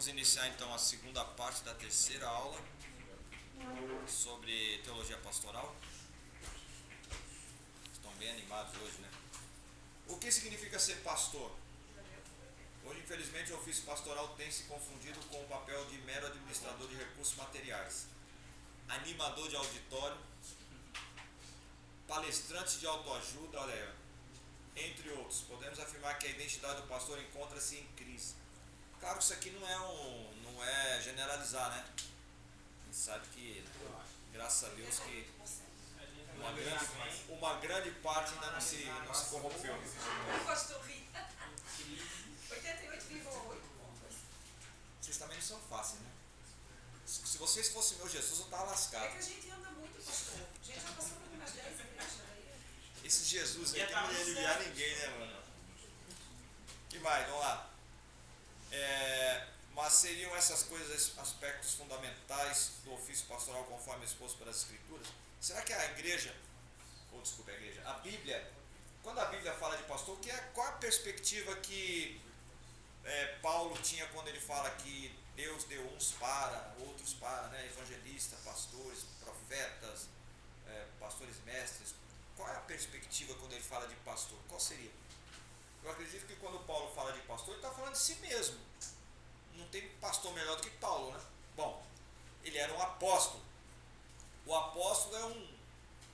Vamos iniciar então a segunda parte da terceira aula sobre teologia pastoral. Estão bem animados hoje, né? O que significa ser pastor? Hoje, infelizmente, o ofício pastoral tem se confundido com o papel de mero administrador de recursos materiais, animador de auditório, palestrante de autoajuda, olha aí, entre outros. Podemos afirmar que a identidade do pastor encontra-se em crise. Claro que isso aqui não é generalizar, né? A gente sabe que, graças a Deus, que uma grande parte ainda não se corrompeu. Pastor Rita. 88,8. Vocês também não são fáceis, né? Se vocês fossem meu Jesus, eu estava lascado. É que a gente anda muito, pastor. A gente já passou por umas 10 igrejas aí. Esse Jesus aí não ia aliviar ninguém, né, mano? Que mais? Vamos lá. Mas seriam essas coisas aspectos fundamentais do ofício pastoral conforme exposto pelas Escrituras? Será que a igreja, a Bíblia, quando a Bíblia fala de pastor, qual a perspectiva que Paulo tinha quando ele fala que Deus deu uns para, outros para, né? Evangelistas, pastores, profetas, pastores mestres? Qual é a perspectiva quando ele fala de pastor? Qual seria? Eu acredito que quando Paulo fala de pastor, ele está falando de si mesmo. Não tem pastor melhor do que Paulo, né? Bom, ele era um apóstolo. O apóstolo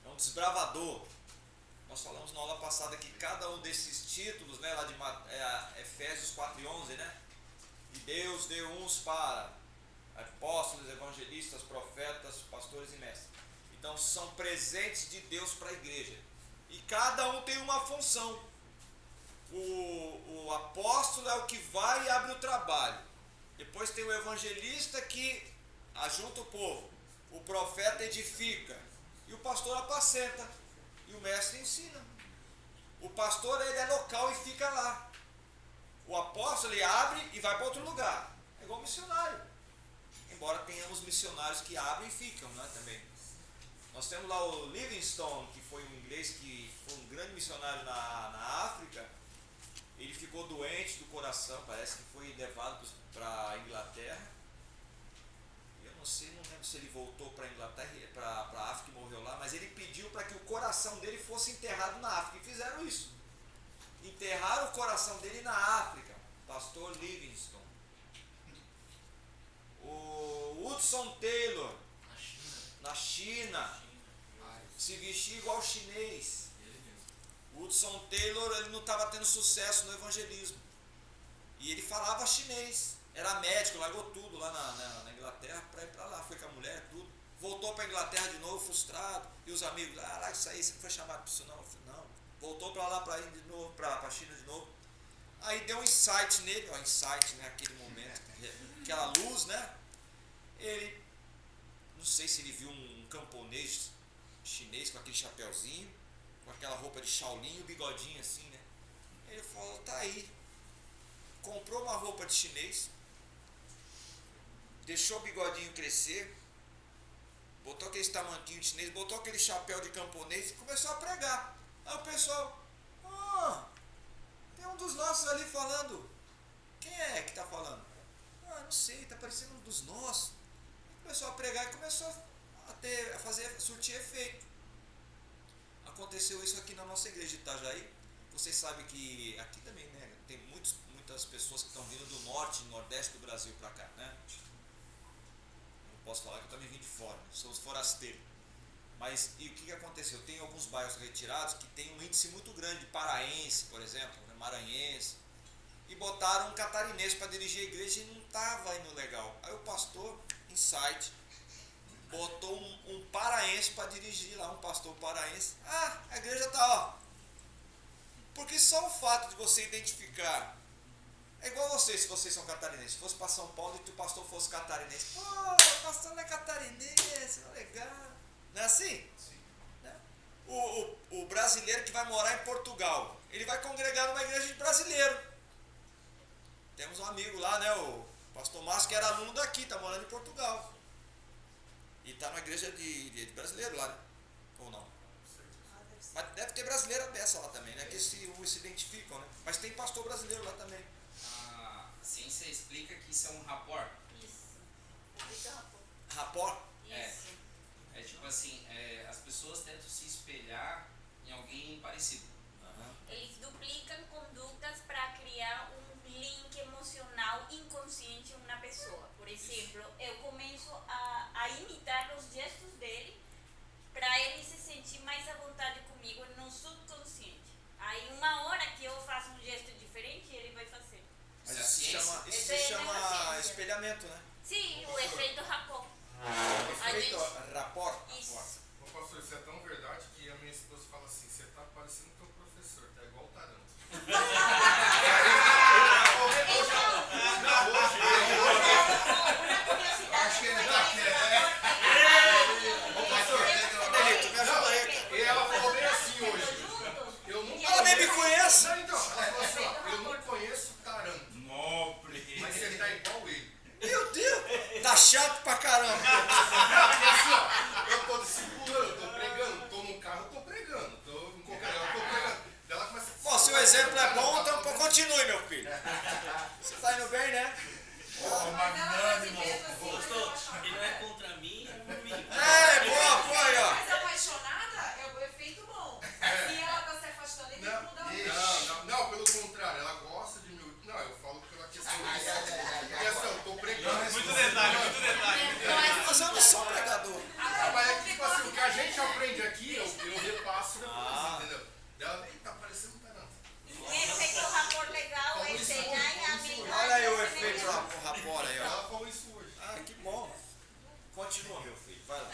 é um desbravador. Nós falamos na aula passada que cada um desses títulos, né, lá de Efésios 4:11, né? E Deus deu uns para apóstolos, evangelistas, profetas, pastores e mestres. Então são presentes de Deus para a igreja. E cada um tem uma função. O apóstolo é o que vai e abre o trabalho. Depois tem o evangelista que ajunta o povo. O profeta edifica. E o pastor apacenta. E o mestre ensina. O pastor ele é local e fica lá. O apóstolo ele abre e vai para outro lugar. É igual missionário. Embora tenhamos missionários que abrem e ficam, né, também. Nós temos lá o Livingstone, que foi um inglês que foi um grande missionário na África. Ele ficou doente do coração, parece que foi levado para a Inglaterra. Eu não lembro se ele voltou para a Inglaterra, para a África e morreu lá, mas ele pediu para que o coração dele fosse enterrado na África. E fizeram isso. Enterraram o coração dele na África. Pastor Livingstone. O Hudson Taylor, na China, se vestia igual chinês. O Hudson Taylor ele não estava tendo sucesso no evangelismo. E ele falava chinês. Era médico, largou tudo lá na Inglaterra para ir para lá. Foi com a mulher, tudo. Voltou para a Inglaterra de novo, frustrado. E os amigos, lá isso aí, você não foi chamado para isso não? Eu falei, não. Voltou para lá, para ir de novo, para a China de novo. Aí deu um insight nele, né, aquele momento, aquela luz, né? Ele, não sei se ele viu um camponês chinês com aquele chapéuzinho, com aquela roupa de Shaolin e o bigodinho assim, né? Ele falou, tá aí. Comprou uma roupa de chinês, deixou o bigodinho crescer, botou aquele tamanquinho de chinês, botou aquele chapéu de camponês e começou a pregar. Aí o pessoal, tem um dos nossos ali falando. Quem é que está falando? Não sei, está parecendo um dos nossos. Começou a pregar e começou a surtir efeito. Aconteceu isso aqui na nossa igreja de Itajaí. Vocês sabem que aqui também, né, tem muitas pessoas que estão vindo do norte e nordeste do Brasil para cá, né? Não posso falar que eu também vim de fora, né? Sou forasteiro. Mas e o que aconteceu? Tem alguns bairros retirados que tem um índice muito grande de paraense, por exemplo, né, maranhense. E botaram um catarinense para dirigir a igreja e não estava indo legal. Aí o pastor, insight, botou um paraense para dirigir lá, um pastor paraense. A igreja está, Porque só o fato de você identificar, é igual vocês, se vocês são catarinenses, se fosse para São Paulo e o pastor fosse catarinense, o pastor não é catarinense, não é legal. Não é assim? Sim. Né? O brasileiro que vai morar em Portugal, ele vai congregar numa igreja de brasileiro. Temos um amigo lá, né, o pastor Márcio, que era aluno daqui, está morando em Portugal. E está na igreja de brasileiro lá, né? Ou não? Mas deve ter brasileira dessa lá também, né? Que se identificam, né? Mas tem pastor brasileiro lá também. Sim, vocês explica que isso é um rapport. Isso. Efeito rapport. Rapport? Isso. É tipo assim, as pessoas tentam se espelhar em alguém parecido. Eles duplicam condutas para criar um link emocional inconsciente em uma pessoa. Por exemplo, eu começo a imitar os gestos dele para ele se sentir mais à vontade comigo no subconsciente. Aí uma hora que eu faço um gesto diferente, ele vai fazer. Mas Isso é isso ciência? se chama ciência. espelhamento, né? Sim, o efeito rapport. Efeito rapport. Isso. Ô pastor, isso é tão verdade que a minha esposa fala assim, você tá parecendo teu professor, tá igual o Taranto. Acho que ele tá aqui, Ô pastor, Benito, me ajuda aí, cara. e ela falou bem assim hoje. Eu não Ela nem me conhece. Não, então, ela falou assim, ó, eu não conheço o Taranto, Nobre. mas ele tá igual ele. Meu Deus, tá chato pra caramba. Porque assim, ó, eu tô discipulando, eu tô pregando, tô no carro, eu tô pregando, tô em qualquer lugar, eu tô pregando. Daí ela começa a... Bom, se o exemplo é bom, então continue, meu filho. Você tá indo bem, né? Mas ela tá te vendo assim, mais Pastor, ele não é apaixonada. contra mim, é por mim. É, boa, aí, ó. Mais apaixonada é o efeito bom. Se ela tá se afastando, ele tem que mudar o jeito. Não, pelo contrário, ela gosta de mim. Não, eu falo pela questão disso. Porque assim, eu tô pregando. Muito detalhe, muito detalhe. Mas eu não sou pregador. Ah, mas é que, tipo assim, o que a gente aprende aqui, eu repasso depois, entendeu? Ela, tá parecendo um Taranto. Um efeito rapport legal é ensinar e habilidade. Olha aí o efeito rapport aí, ó. Ela falou isso hoje. Ah, que bom. Continua, meu filho. Vai lá.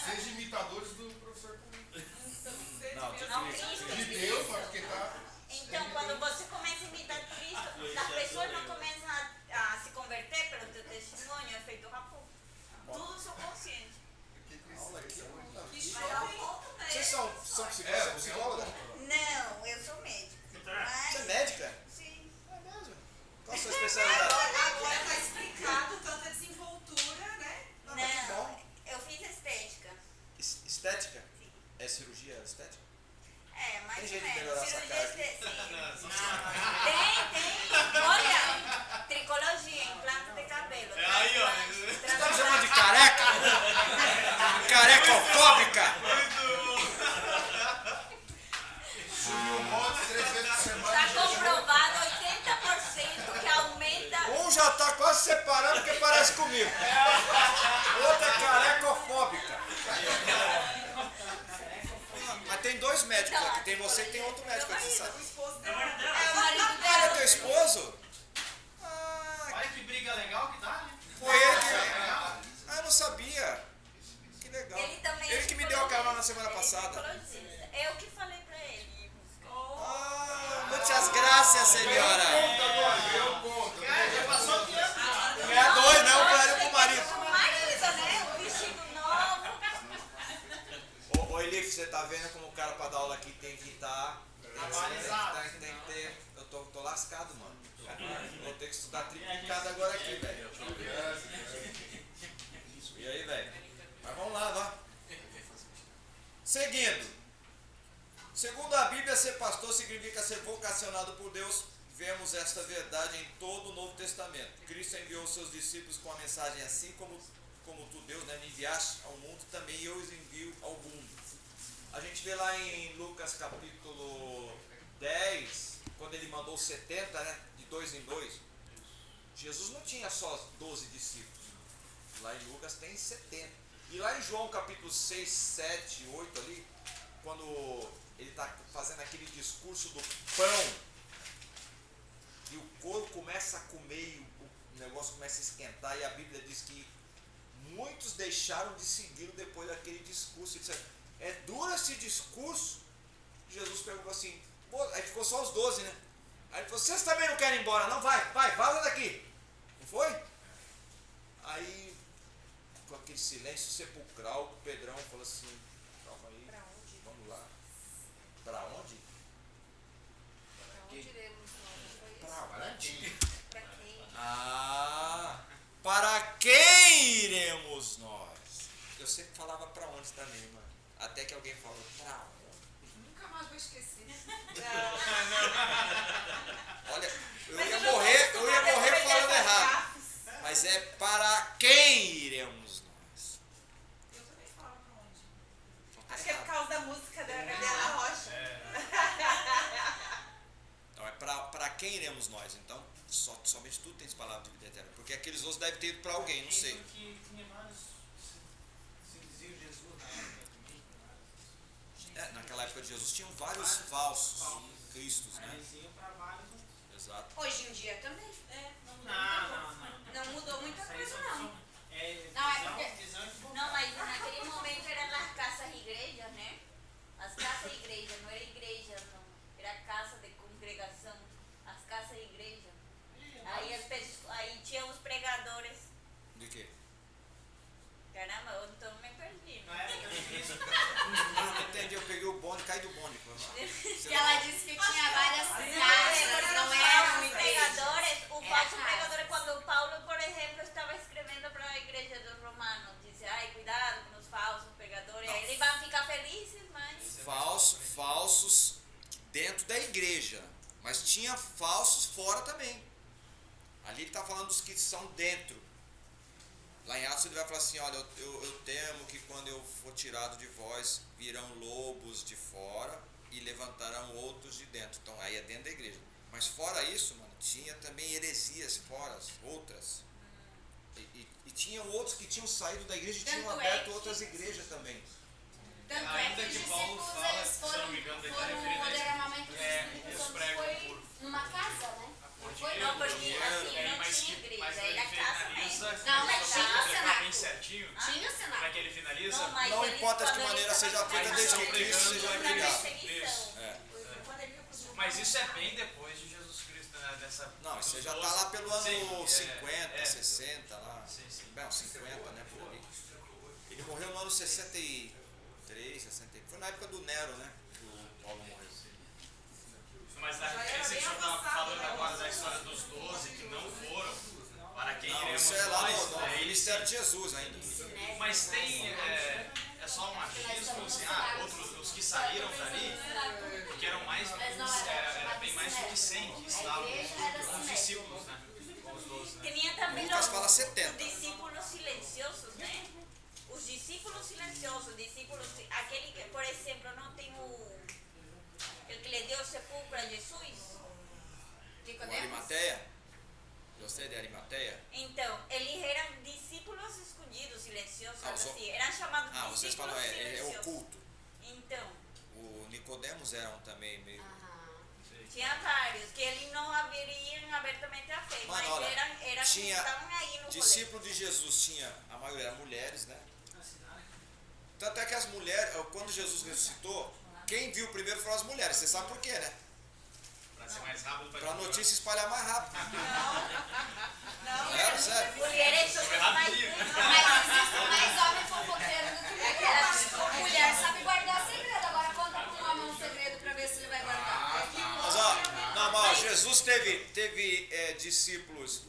Seja imitadores do professor também. Não, Não, Cristo. De Deus, mas porque tá... Então, quando você começa a imitar Cristo, as pessoas não começam a se converter pelo teu testemunho, é feito rapport. Tudo subconsciente. Aula aqui. Que show, hein? Vocês são psicóloga? Não, eu sou médico. Você é Mas, médica? sim. É mesmo? Qual a sua especialidade? Agora tá explicado tanta desenvoltura, né? Não, eu fiz estética. Estética? Sim. É cirurgia estética? É, mais Tem ou jeito de menos. melhorar essa Cirurgia cara estética. Tem. Olha, tricologia, implante de cabelo. É aí, ó. Você tá me chamando de careca? Carecofóbica? Subiu um monte 3 vezes por semana. Está comprovado 80% que aumenta. Um já tá quase separando porque parece comigo. Outra é carecofóbica. Mas tem dois médicos aqui. Tem você e tem outro médico aqui, você O sabe? esposo dela. É o marido Ah, é dela. teu esposo? Ah, Olha que briga legal que tá, né? foi ele que... Ah, eu não sabia. Que legal. Ele também Ele que me deu a carona na semana passada. psicologista. Eu que falei pra ele. Ah, muitas graças, senhora. Eu conto. Já passou aqui, né? É dois, né? Um para pro marido. O marido, né? O vestido novo. Ô Elif, você tá vendo como o cara pra dar aula aqui tem que estar... Tem que ter... Eu tô lascado, mano. Vou ter que estudar triplicado agora aqui, velho. E aí, velho? Mas vamos lá, vá. Seguindo. Segundo a Bíblia, ser pastor significa ser vocacionado por Deus. Vemos esta verdade em todo o Novo Testamento. Cristo enviou seus discípulos com a mensagem assim como tu, Deus, né, me enviaste ao mundo, também eu os envio ao mundo. A gente vê lá em Lucas capítulo 10, quando ele mandou 70, né, de 2 em 2. Jesus não tinha só 12 discípulos. Lá em Lucas tem 70. E lá em João capítulo 6, 7, 8 ali, quando ele está fazendo aquele discurso do pão, e o couro começa a comer e o negócio começa a esquentar, e a Bíblia diz que muitos deixaram de segui-lo depois daquele discurso. E disseram, é duro esse discurso? Jesus perguntou assim, pô, aí ficou só os 12, né? Aí ele falou, vocês também não querem ir embora, não? Vai, vaza daqui. Não foi? Aí, com aquele silêncio sepulcral, o Pedrão falou assim, calma aí, Pra onde? vamos lá. Pra onde? Pra onde iremos nós? Não foi isso? Pra onde? Pra quem? Ah, para quem iremos nós? Eu sempre falava pra onde também, mano. Até que alguém falou, pra onde? Nunca mais vou esquecer. Olha, eu Mas ia eu não morrer acostumada falando com essa errado. Mas é para quem iremos nós? Eu também falo pra onde. Então, Acho que é por causa da música da Gabriela Rocha. Então é para quem iremos nós? Então, somente tu tens palavra de vida eterna. Porque aqueles outros devem ter ido para alguém, não sei. Porque tinha vários. Se dizia Jesus na época também. Naquela época de Jesus tinham vários falsos cristos, né? Eles iam pra vários. Exato. Hoje em dia também. Não. Não mudou muita Isso aí coisa, são- não. É, Não, é visão- porque- visão equivocada. Não, mas naquele momento eram as casas igrejas, né? As casas igrejas, não era igreja, não. Era casa de congregação. As casas igrejas. Aí tinha os pregadores. De quê? Caramba, eu então me perdi. Na época de Cristo. Eu não entendi, eu peguei o bonde, caí do bonde. Que ela disse que tinha várias Porque casas, não os era falsos uma igreja. pregadores, o Era falso casa. pregador é quando Paulo, por exemplo, estava escrevendo para a igreja dos romanos. Disse, ai, cuidado com os falsos pregadores. Aí eles vão ficar felizes, mas... Falsos dentro da igreja, mas tinha falsos fora também. Ali ele está falando dos que são dentro. Lá em Atos ele vai falar assim, olha, eu temo que quando eu for tirado de vós, virão lobos de fora e levantarão outros de dentro. Então aí é dentro da igreja. Mas fora isso, mano, tinha também heresias fora, outras. E tinham outros que tinham saído da igreja e tinham Tanto é aberto que- outras igrejas também. Tanto Ainda é que os que Paulo discípulos, fala, eles se não foram, me engano, ele tá foram referindo a o isso. derramamento dos Espíritos Eles Santo pregam foi por numa casa, né? Não foi? Não, porque assim, não mas tinha que- igreja, mas era ele casa finaliza, mesmo. Não, mas só tinha pra o explicar cenáculo. bem certinho, Tinha o como é cenáculo. que ele finaliza? Não, mas Não eles, importa de que quando maneira eles seja estavam feita, Mas desde eles que estão Cristo pregando seja pra pregado. perseguição. É. Quando ele viu que os Mas isso é bem depois de Jesus Cristo, né? Dessa, Não, dos você já 12. está lá pelo ano Sim, 50, 60, lá. Sim, sim. Bem, 50, né? Por ali. Ele morreu no ano 63, 64. Foi na época do Nero, né? Que o Paulo morreu. Mas na Já era referência que bem o senhor estava avançado, falando né? agora da história dos 12 que não foram, para quem Não, iremos isso é lá nós, no né? Eles ministério de Jesus ainda. Mas tem, é só um achismo, assim, outros, os que saíram dali, porque eram mais, era bem mais do que 100 que estavam com os discípulos, né? Com os 12, né? Tinha também Lucas os, fala 70. os discípulos silenciosos, né? Os discípulos silenciosos, discípulos, aquele que, por exemplo, não tem o que lhe deu o sepulcro a Jesus. O Arimateia? José de Arimateia? Então, eles eram discípulos escondidos, silenciosos, Ah, os assim. Eram chamados Ah, vocês discípulos falam, é silenciosos. oculto. Então, O Nicodemos eram também meio. tinha vários que eles não haveriam abertamente a fé, Mano, mas olha, eram tinha estavam aí no Discípulo de Jesus tinha, a maioria eram mulheres, né? Tanto é que as mulheres, quando Jesus ressuscitou, quem viu primeiro foram as mulheres. Você sabe por quê, né? Para ser mais rápido, Para a notícia espalhar mais rápido. Não, É, sério. Mulheres são mais Mas existe mais homem fofoqueiro do que mulher. Mulher sabe guardar segredo. Agora conta para um homem um segredo para ver se ele vai guardar. Mas ó, não, mas ó, Jesus teve discípulos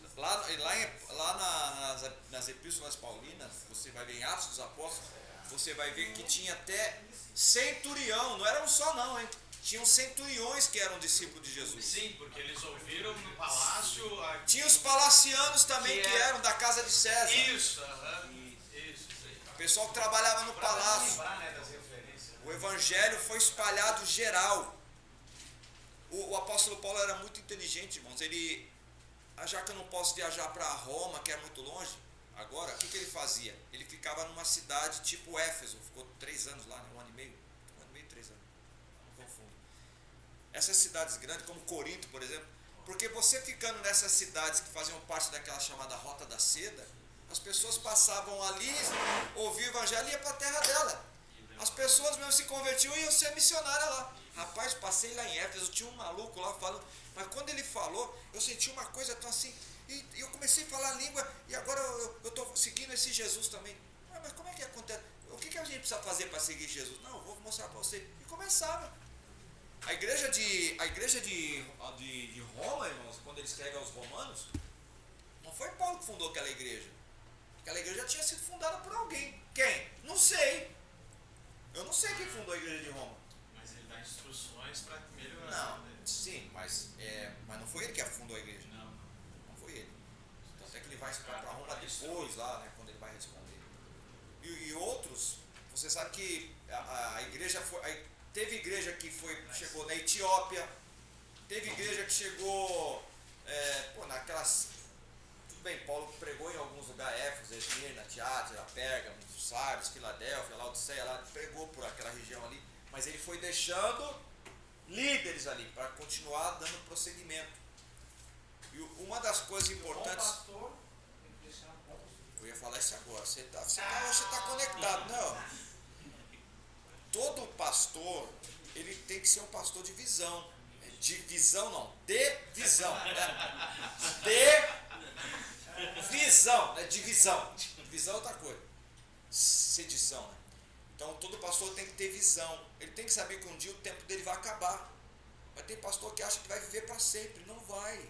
nas epístolas paulinas, você vai ver em Atos dos Apóstolos, você vai ver que tinha até centurião, não era um só não, hein? Tinham centuriões que eram discípulos de Jesus. Sim, porque eles ouviram no palácio. Tinha os palacianos também Que que é- eram da casa de César. Isso, aham. Isso aí. O pessoal que trabalhava no Pra palácio. lembrar, né, das referências. O evangelho foi espalhado geral. O apóstolo Paulo era muito inteligente, irmãos. Ele, já que eu não posso viajar para Roma, que é muito longe, agora, o que ele fazia? Ele ficava numa cidade tipo Éfeso, ficou 3 anos lá, né? 1 ano e meio, 3 anos, não confundo. Essas cidades grandes, como Corinto, por exemplo, porque você ficando nessas cidades que faziam parte daquela chamada Rota da Seda, as pessoas passavam ali, ouviam o evangelho e iam para a terra dela. As pessoas mesmo se convertiam e iam ser missionárias lá. Rapaz, passei lá em Éfeso, tinha um maluco lá falando, mas quando ele falou, eu senti uma coisa tão assim, e eu comecei a falar a língua, e agora eu estou seguindo esse Jesus também. Mas como é que acontece? O que a gente precisa fazer para seguir Jesus? Não, eu vou mostrar para você. E começava. A igreja de Roma, irmãos, quando ele escreve aos romanos, não foi Paulo que fundou aquela igreja. Aquela igreja já tinha sido fundada por alguém. Quem? Não sei. Eu não sei quem fundou a igreja de Roma. Mas ele dá instruções para melhorar. Não, né? sim, mas não foi ele que fundou a igreja. Não. Não foi ele. Tanto é que ele vai para Roma depois lá, né, quando ele vai responder. E outros, você sabe que a igreja foi, teve igreja que chegou na Etiópia, teve igreja que chegou naquelas. Tudo bem, Paulo pregou em alguns lugares, Éfeso, Esmirna, Tiátira, Pérgamo, Sardes, Filadélfia, Laodiceia, lá pregou por aquela região ali, mas ele foi deixando líderes ali para continuar dando prosseguimento. E uma das coisas importantes. Eu ia falar isso agora, você tá conectado, não? Todo pastor, ele tem que ser um pastor de visão. De visão não, de visão. De visão, né? Divisão. Visão é outra coisa. Sedição, né? Então todo pastor tem que ter visão. Ele tem que saber que um dia o tempo dele vai acabar. Mas tem pastor que acha que vai viver para sempre. Não vai.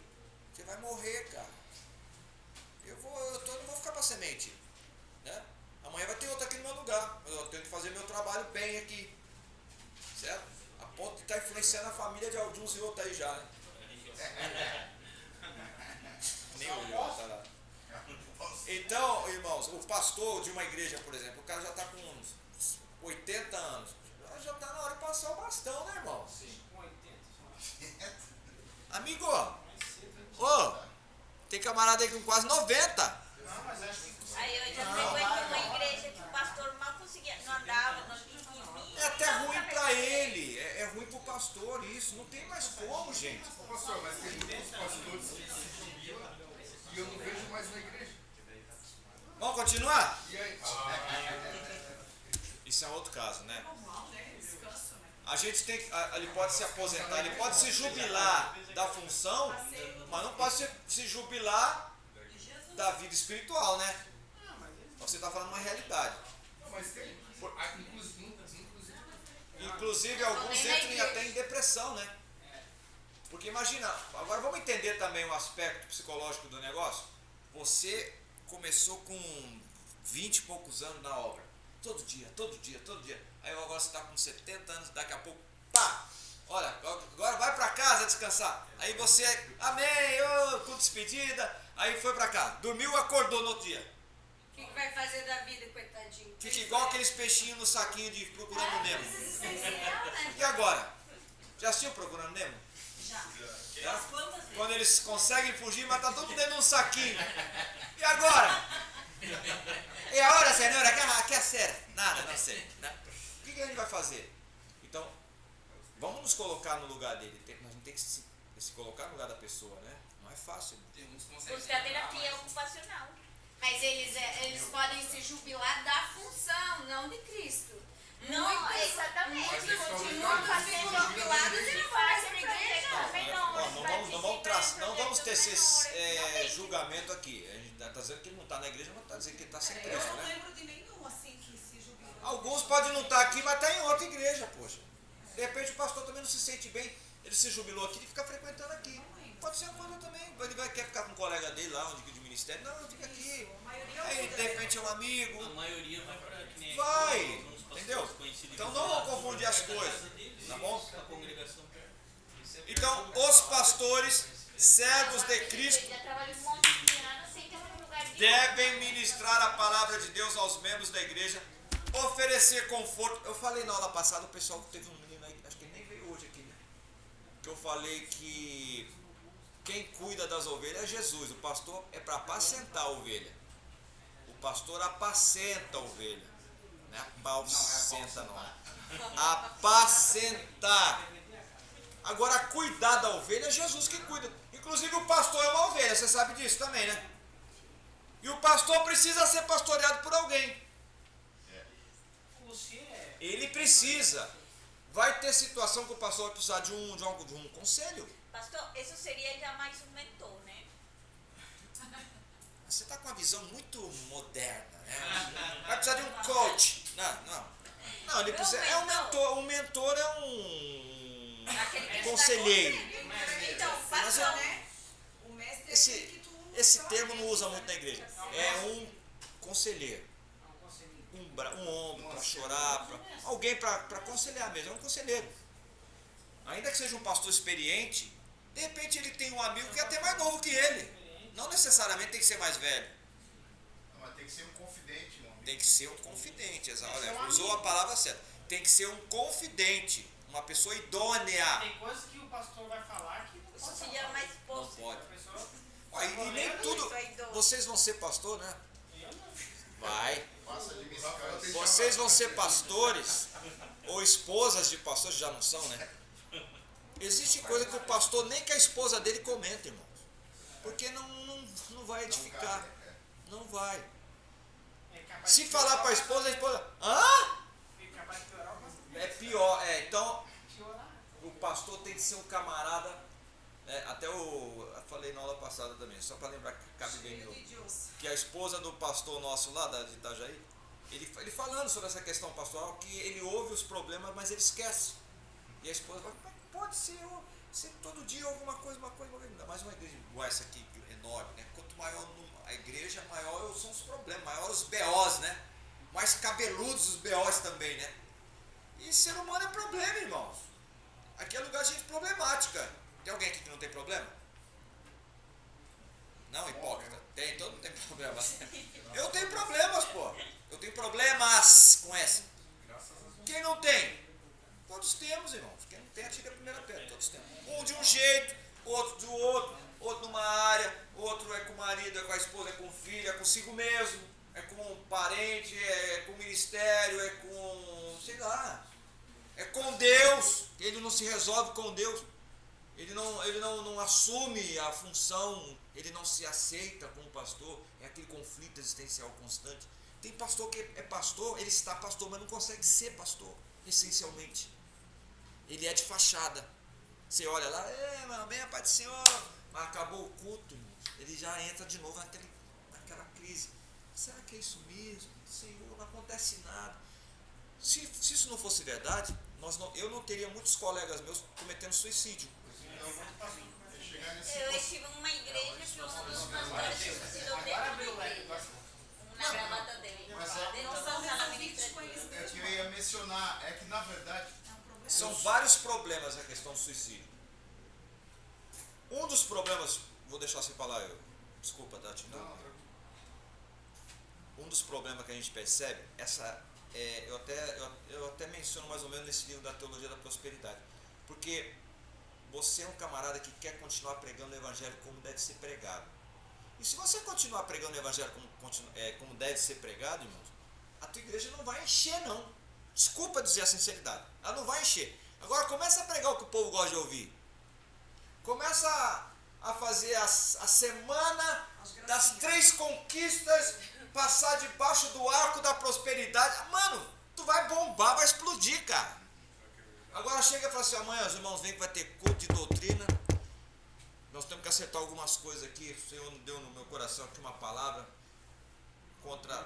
Você vai morrer, cara. Eu não vou ficar para semente, né? Amanhã vai ter outro aqui no meu lugar. Eu tenho que fazer meu trabalho bem aqui, certo? A ponto de estar influenciando a família de alguns e outros aí já, né? Nem olhou, tá lá. Então, irmãos, o pastor de uma igreja, por exemplo, o cara já está com uns 80 anos. Já está na hora de passar o bastão, né, irmão? Sim, com 80. Amigo, tem camarada aí com quase 90. Não, mas acho que. Aí eu já frequento uma igreja que o pastor mal conseguia, não andava, não tinha. É até ruim para ele, é ruim para o pastor isso, não tem mais como, gente. Pastor, mas tem muitos pastores que se jubilam e eu não vejo mais na igreja. Vamos continuar? E aí? Isso é outro caso, né? Normal, né? Descanso, né? A gente tem que, ele pode se aposentar, ele pode se jubilar da função, mas não pode se jubilar da vida espiritual, né? Você está falando uma realidade. Não, mas tem. Inclusive alguns entram até em depressão, né? Porque imagina, agora vamos entender também o aspecto psicológico do negócio. Você começou com 20 e poucos anos na obra. Todo dia. Aí agora você está com 70 anos, daqui a pouco, pá! Olha, agora vai para casa descansar. Aí você, amém, com despedida. Aí foi para casa, dormiu, acordou no outro dia. O que vai fazer da vida, coitadinho? Fica igual aqueles peixinhos no saquinho de Procurando Nemo. Existencial, né? E agora? Já assistiu Procurando Nemo? Já. Já? Quando eles conseguem fugir, mas tá todo dentro de um saquinho. E agora? É a hora, senhora, que é sério? Nada, não sei. Né? O que a gente vai fazer? Então, vamos nos colocar no lugar dele. Nós não temos que se colocar no lugar da pessoa, né? Não é fácil. Tem muitos que conseguem. Buscar terapia ocupacional. Mas eles podem se jubilar da função, não de Cristo. Não, exatamente. Muitos continuam fazendo jubilados e não vão mais para a igreja. Não vamos ter esse julgamento aqui. A gente está dizendo que ele não está na igreja, mas está dizendo que ele está sem Cristo, Eu não né? lembro de nenhum assim que se jubilou. Alguns podem não estar aqui, mas está em outra igreja, poxa. De repente o pastor também não se sente bem. Ele se jubilou aqui e fica frequentando aqui. Pode ser uma coisa também. Ele quer ficar com um colega dele lá, de ministério. Não, fica aqui. Aí de repente é um amigo. A maioria vai para que nem Vai, alguns pastores entendeu? conhecidos Então que não vão vamos confundir as coisas, tá bom? A congregação perto. Então os pastores, servos de Cristo, Já trabalhei um monte de anos sem ter um lugar de. devem ministrar a palavra de Deus aos membros da igreja, oferecer conforto. Eu falei na aula passada, o pessoal teve um menino aí, acho que ele nem veio hoje aqui, né? Que eu falei que quem cuida das ovelhas é Jesus. O pastor é para apacentar a ovelha. O pastor apacenta a ovelha. Não é apacenta, não. Apacentar. Agora, cuidar da ovelha é Jesus que cuida. Inclusive, o pastor é uma ovelha. Você sabe disso também, né? E o pastor precisa ser pastoreado por alguém. Ele precisa. Vai ter situação que o pastor vai precisar de um conselho. Pastor, isso seria já mais um mentor, né? Você está com uma visão muito moderna, né? Vai precisar de um coach. Não, ele precisa. É um mentor. Um mentor é um Aquele que conselheiro. Então, Mas pastor, né? O mestre é aquele que tu Esse termo não usa muito na igreja. É um conselheiro. Um ombro para chorar, alguém para aconselhar mesmo. É um conselheiro. Ainda que seja um pastor experiente, de repente ele tem um amigo que é até mais novo que ele. Não necessariamente tem que ser mais velho. tem que ser um confidente, não. Tem que ser um confidente, olha, usou a palavra certa. Tem que ser um confidente, uma pessoa idônea. Tem coisas que o pastor vai falar que não pode Isso se falar. chama esposa. Não pode. A pessoa- Ó, e nem tudo. Vocês vão ser pastor, né? Eu não. Vai. Passa de Rafael tem que Vocês chamar. vão ser pastores ou esposas de pastores, já não são, né? Existe coisa que o pastor nem que a esposa dele comenta, irmãos. Porque não vai edificar. Não vai. É capaz Se de falar piorar para a o esposa pastor. hã? É capaz de piorar o pastor. É pior. Então, Piorar. o pastor tem que ser um camarada. Até eu falei na aula passada também, só para lembrar que cabe bem de novo. Que a esposa do pastor nosso lá de Itajaí, ele falando sobre essa questão pastoral, que ele ouve os problemas, mas ele esquece. E a esposa fala, mas pode ser, você todo dia ouve uma coisa, ainda mais uma igreja igual essa aqui, enorme, né? Quanto maior a igreja, maior são os problemas, maior os BOs, né? Mais cabeludos os BOs também, né? E ser humano é problema, irmãos. Aqui é lugar de gente problemática. Tem alguém aqui que não tem problema? Não, hipócrita. Tem, todo mundo tem problema. Eu tenho problemas, pô. Eu tenho problemas com essa. Quem não tem? Todos temos, irmãos. Quem não tem, atira a primeira pedra. Todos temos. Um de um jeito, outro do outro numa área, outro é com o marido, é com a esposa, é com o filho, é consigo mesmo, é com um parente, é com o ministério, é com, sei lá, é com Deus. Ele não se resolve com Deus. Ele não assume a função, ele não se aceita como pastor, é aquele conflito existencial constante. Tem pastor que é pastor, ele está pastor, mas não consegue ser pastor, essencialmente. Ele é de fachada. Você olha lá, mano, bem a paz do Senhor, mas acabou o culto, irmãos. Ele já entra de novo naquela crise. Será que é isso mesmo? Senhor, não acontece nada. Se isso não fosse verdade, eu não teria muitos colegas meus cometendo suicídio. Eu estive em uma igreja que um dos pastores se suicidou dentro da igreja. Na gravata dele. Dentro da sala administrativa. É que eu ia mencionar, é que na verdade São vários problemas a questão do suicídio. Um dos problemas, vou deixar você falar, desculpa, Tati, um dos problemas que a gente percebe, eu até menciono mais ou menos nesse livro da Teologia da Prosperidade, porque você é um camarada que quer continuar pregando o evangelho como deve ser pregado. E se você continuar pregando o evangelho como deve ser pregado, irmãos, a tua igreja não vai encher, não. Desculpa dizer a sinceridade, ela não vai encher. Agora começa a pregar o que o povo gosta de ouvir. Começa a fazer a semana das 3 conquistas, passar debaixo do arco da prosperidade. Mano, tu vai bombar, vai explodir, cara. Agora chega e fala assim, amanhã os irmãos vêm que vai ter culto de doutrina. Nós temos que acertar algumas coisas aqui. O Senhor deu no meu coração aqui uma palavra.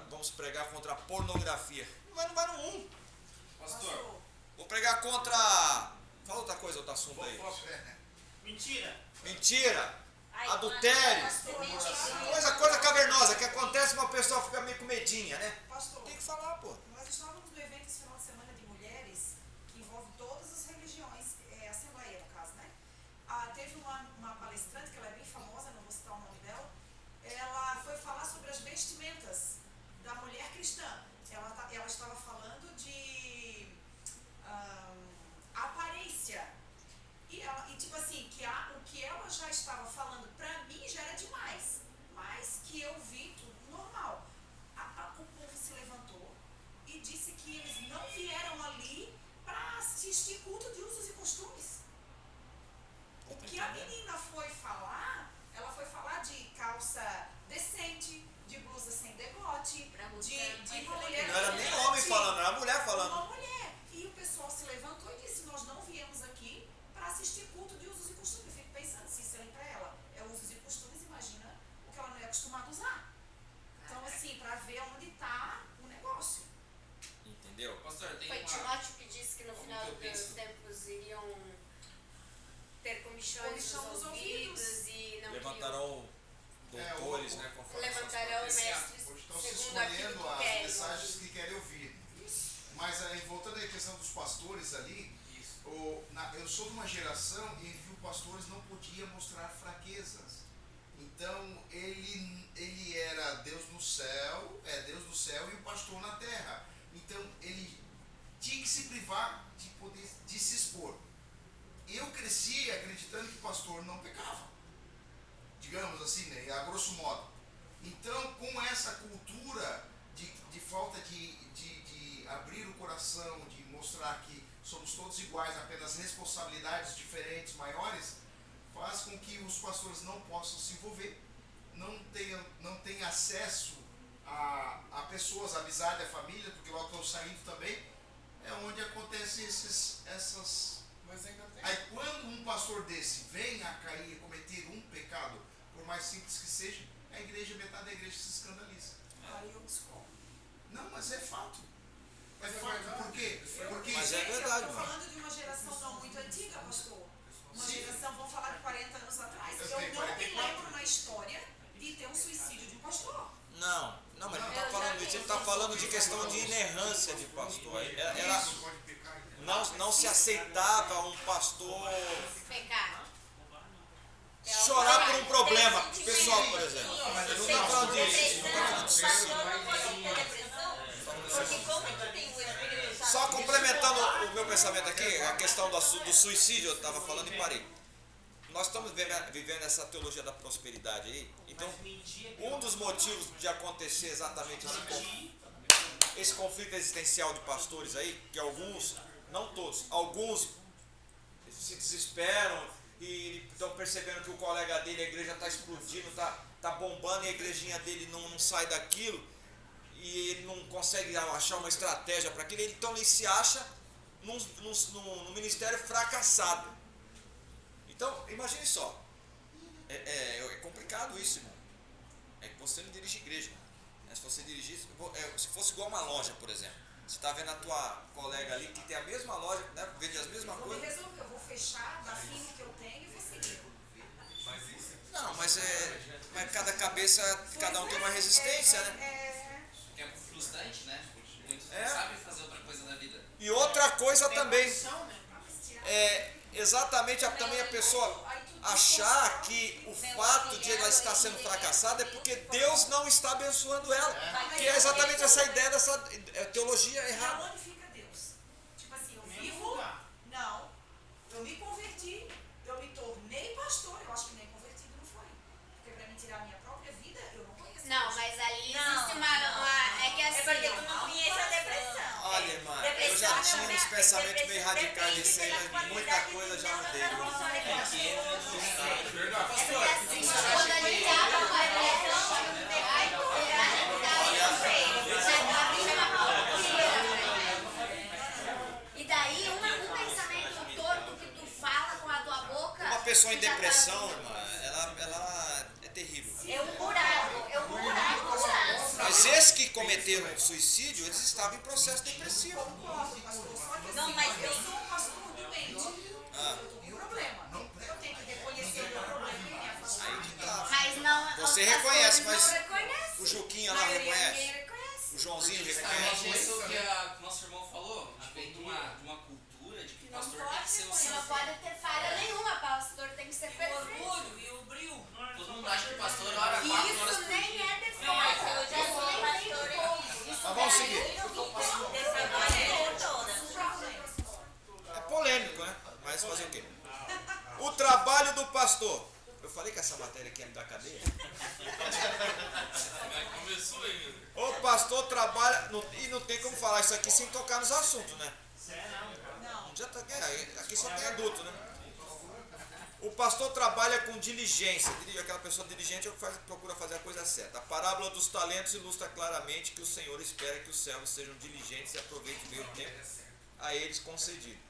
Vamos pregar contra a pornografia. Mas não vai no 1. Pastor. Vou pregar contra... Fala outra coisa, outro assunto aí. Mentira. Adultério. Coisa cavernosa que acontece, uma pessoa fica meio com medinha, né? Pastor, Tem que falar, pô. nós estávamos no evento esse final de semana de mulheres, que envolve todas as religiões, assembleia no caso, né? Teve uma palestrante, que ela é bem famosa, não vou citar o nome dela, ela foi falar sobre as vestimentas da mulher cristã. Ela estava falando de aparência. E tipo assim, o que ela já estava falando pra mim já era demais, mas que eu vi tudo normal. O povo se levantou e disse que eles não vieram ali para assistir culto de usos e costumes. O que a menina foi falar, ela foi falar de calça decente, de blusa sem degote, de uma mulher. Não era nem homem falando, era mulher falando. Uma mulher. E o pessoal se levantou e disse, nós não viemos aqui para assistir culto de usos e costumes. Eu fico pensando, se isso aí para ela é usos e costumes, imagina o que ela não é acostumada a usar. Então, assim, para ver onde está o negócio. Entendeu? Pastor, tem Foi uma... Timóteo que disse que no Como final que eu dos penso? tempos iriam ter comichões Comichão dos dos ouvidos ouvidos. e não Levantarão doutores, né? Conforme levantarão Assim, mestres hoje estão se segundo aquilo escolhendo que as querem. mensagens que querem ouvir. Mas aí, voltando à questão dos pastores ali, eu sou de uma geração em que o pastores não podia mostrar fraquezas. Então ele era Deus no céu, era modo. Então, com essa cultura de falta de abrir o coração, de mostrar que somos todos iguais, apenas responsabilidades diferentes, maiores, faz com que os pastores não possam se envolver, não tenham acesso a pessoas, a amizade, a família, porque logo estão saindo também, é onde acontecem essas... Mas ainda tem. Aí quando um pastor desse vem a cair e cometer um pecado, por mais simples que seja, a igreja, metade da igreja se escandaliza. Aí eu discordo. Não, mas é fato. É Mas é fato, verdade. por quê? Porque Mas é Gente, verdade, eu tô mano. falando de uma geração não muito antiga, pastor. Uma Sim. geração, vamos falar de 40 anos atrás. Eu Eu tenho não me 44. lembro na história de ter um suicídio de um pastor. Não, mas ele não está falando disso, ele está falando de questão de inerrância de pastor. Não se aceitava um pastor Pecar. chorar por um problema pessoal, por exemplo. Ele não está falando disso, não está falando disso. Pastor não pode ter depressão? Porque como é que tem o Espírito Santo? Só complementando o meu pensamento aqui, a questão do suicídio, eu estava falando e parei. Nós estamos vivendo essa teologia da prosperidade aí, então um dos motivos de acontecer exatamente esse conflito existencial de pastores aí, que alguns, não todos, alguns se desesperam e estão percebendo que o colega dele, a igreja está explodindo, está bombando e a igrejinha dele não sai daquilo e ele não consegue achar uma estratégia para aquilo, então ele se acha num ministério fracassado. Então, imagine só, é complicado isso, irmão. É que você não dirige igreja. Né? Se você dirigisse, se fosse igual uma loja, por exemplo, você está vendo a tua colega ali que tem a mesma loja, né, vende as mesmas Eu vou me coisas. resolver, eu vou fechar da firma que eu tenho e vou seguir. Não, mas cada cabeça, cada um tem uma resistência, né? Que é frustrante, né? Muitos É. não sabem fazer outra coisa na vida. E outra coisa também, Opção, né? exatamente também a pessoa achar que o fato de ela estar sendo fracassada é porque Deus não está abençoando ela. Que é exatamente essa ideia dessa teologia E errada. aonde fica Deus? Tipo assim, eu Nem vivo. lugar. Não. Eu me converti, eu me tornei pastor. Eu acho que nem convertido não foi. Porque pra mim tirar a minha própria vida, eu não conheço. Não, Deus. mas ali Não, existe uma. É que É assim. porque tu não conhece a depressão. Olha, irmã, eu já tinha uns pensamentos meio radicais desse aí, mas muita coisa já mudei. É porque assim, quando a gente abre uma brecha, ai, e daí um pensamento torto que tu fala com a tua boca. Uma pessoa em tu já tá- depressão, irmã, ela é terrível. É um buraco. Mas esses que cometeram suicídio, eles estavam em processo depressivo. Concordo, pastor. Só que Não, assim, mas eu tem- sou um pastor doente. Ah. Eu tô com um problema. Eu tenho que reconhecer o meu problema e me afastar. Aí que tá. Mas não. Você as reconhece, pessoas mas não reconhecem. o Juquinha A lá maioria reconhece? ninguém reconhece. O Joãozinho Justamente reconhece? isso que o nosso irmão falou, vem de uma cultura de que o Não pastor tem que ser o pode, não santo. pode ter falha nenhuma, pastor tem que ser perfeito. E o brilho. Todo mundo acha que o pastor ora 4 E horas isso por nem dia. é defesa. Não, mas eu já sou nem pastor tem aqui. como. Isso Mas vamos daí seguir. não tem Dessa maneira toda. É polêmico, né? Mas fazer o quê? O trabalho do pastor. Eu falei que essa matéria aqui ia me dar cadeia. Começou aí. O pastor trabalha, e não tem como falar isso aqui sem tocar nos assuntos, né? Não. Já tá, aqui só tem adulto, né? O pastor trabalha com diligência. Aquela pessoa diligente é o que procura fazer a coisa certa. A parábola dos talentos ilustra claramente que o Senhor espera que os servos sejam diligentes e aproveitem bem o tempo a eles concedido.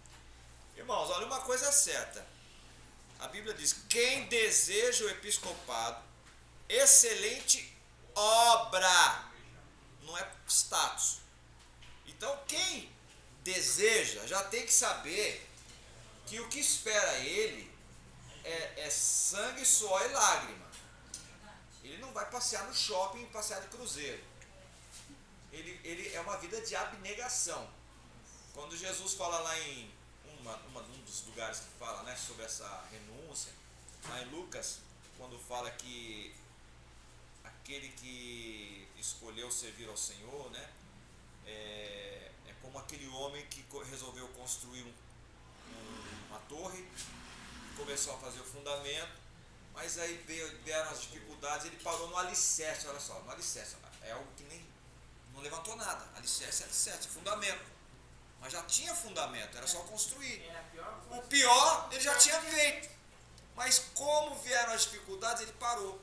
Irmãos, olha, uma coisa é certa. A Bíblia diz: quem deseja o episcopado, excelente obra, não é status. Então, quem deseja já tem que saber que o que espera ele é sangue, suor e lágrima. Ele não vai passear no shopping e passear de cruzeiro. Ele é uma vida de abnegação. Quando Jesus fala lá em um dos lugares que fala, né, sobre essa renúncia, lá em Lucas, quando fala que aquele que escolheu servir ao Senhor, né, é como aquele homem que resolveu construir uma torre, começou a fazer o fundamento, Mas aí vieram as dificuldades, ele parou no alicerce, olha só, no alicerce. É algo que nem não levantou nada. Alicerce é alicerce, fundamento. Mas já tinha fundamento, era só construir. O pior ele já tinha feito. Mas como vieram as dificuldades, ele parou.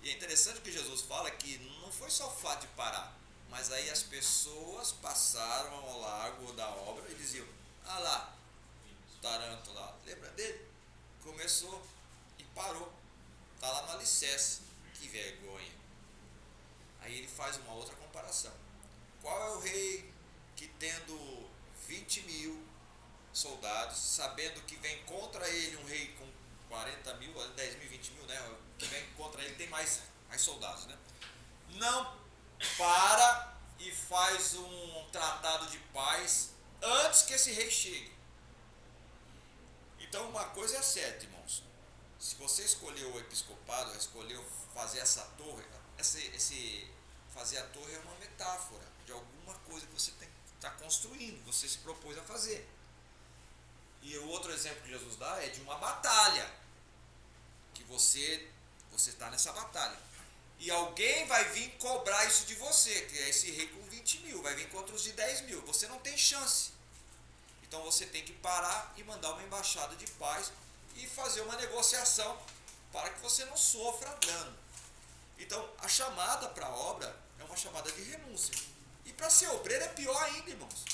E é interessante que Jesus fala que não foi só o fato de parar, mas aí as pessoas passaram ao largo da obra e diziam: ah lá, Taranto lá, lembra dele? Começou e parou, está lá no alicerce, que vergonha. Aí ele faz uma outra comparação. Qual é o rei que, tendo 20 mil soldados, sabendo que vem contra ele um rei com 40 mil, 10 mil, 20 mil, né? Que vem contra ele tem mais soldados, né? Não para e faz um tratado de paz antes que esse rei chegue. Então uma coisa é certa, irmãos. Se você escolheu o episcopado, escolheu fazer essa torre, fazer a torre é uma metáfora de alguma coisa que você está construindo, você se propôs a fazer. E o outro exemplo que Jesus dá é de uma batalha, que você está nessa batalha. E alguém vai vir cobrar isso de você, que é esse rei com 20 mil, vai vir contra os de 10 mil. Você não tem chance. Então você tem que parar e mandar uma embaixada de paz e fazer uma negociação para que você não sofra dano. Então a chamada para a obra é uma chamada de renúncia. E para ser obreiro é pior ainda, irmãos.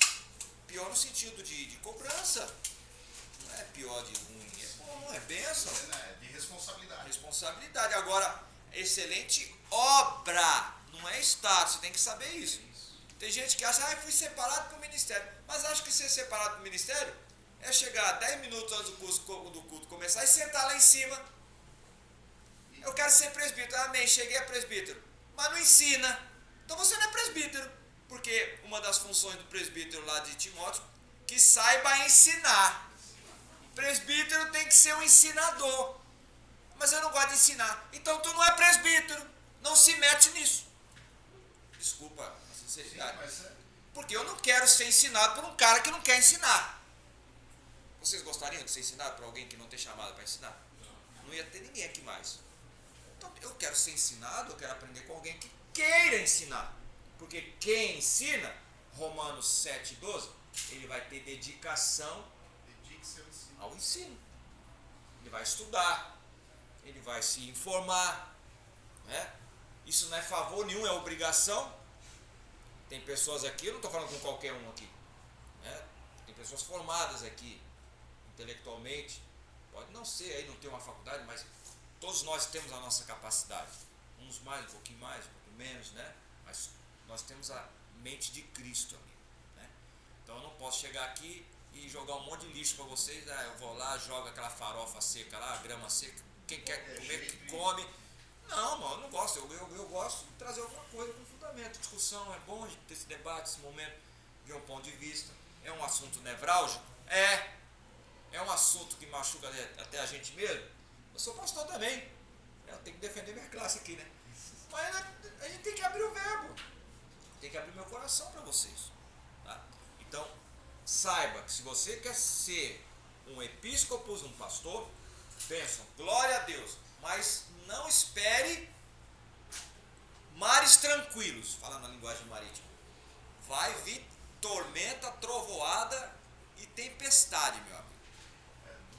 Pior no sentido de cobrança. Não é pior de ruim, é bom, não é bênção. É de responsabilidade. Responsabilidade. Agora, excelente obra, não é status, você tem que saber isso. Tem gente que acha, fui separado para o ministério. Mas acho que ser separado para o ministério é chegar 10 minutos antes do culto começar e sentar lá em cima. Eu quero ser presbítero. Amém, cheguei a presbítero. Mas não ensina. Então você não é presbítero. Porque uma das funções do presbítero lá de Timóteo, que saiba ensinar. Presbítero tem que ser um ensinador. Mas eu não gosto de ensinar. Então tu não é presbítero. Não se mete nisso. Desculpa a sinceridade. Sim, porque eu não quero ser ensinado por um cara que não quer ensinar. Vocês gostariam de ser ensinado por alguém que não tem chamada para ensinar? Não ia ter ninguém aqui mais. Então eu quero ser ensinado, eu quero aprender com alguém que queira ensinar. Porque quem ensina, Romanos 7,12, ele vai ter dedicação ao ensino. Ele vai estudar, ele vai se informar. Né? Isso não é favor nenhum, é obrigação. Tem pessoas aqui, eu não estou falando com qualquer um aqui. Né? Tem pessoas formadas aqui, intelectualmente. Pode não ser, aí não ter uma faculdade, mas todos nós temos a nossa capacidade. Uns mais, um pouquinho mais, um pouquinho menos, né? Mas nós temos a mente de Cristo ali. Né? Então eu não posso chegar aqui e jogar um monte de lixo para vocês. Eu vou lá, jogo aquela farofa seca lá, a grama seca. Quem quer comer, que come. Não, eu não gosto. Eu gosto de trazer alguma coisa com fundamento. Discussão é bom de ter esse debate, esse momento, ver um ponto de vista. É um assunto nevrálgico? É um assunto que machuca até a gente mesmo. Eu sou pastor também. Eu tenho que defender minha classe aqui, né? Mas a gente tem que abrir o verbo. Tem que abrir meu coração para vocês. Tá? Então, saiba que se você quer ser um episcopos, um pastor, pensam, glória a Deus, mas não espere mares tranquilos, falando na linguagem marítima. Vai vir tormenta, trovoada e tempestade, meu amigo.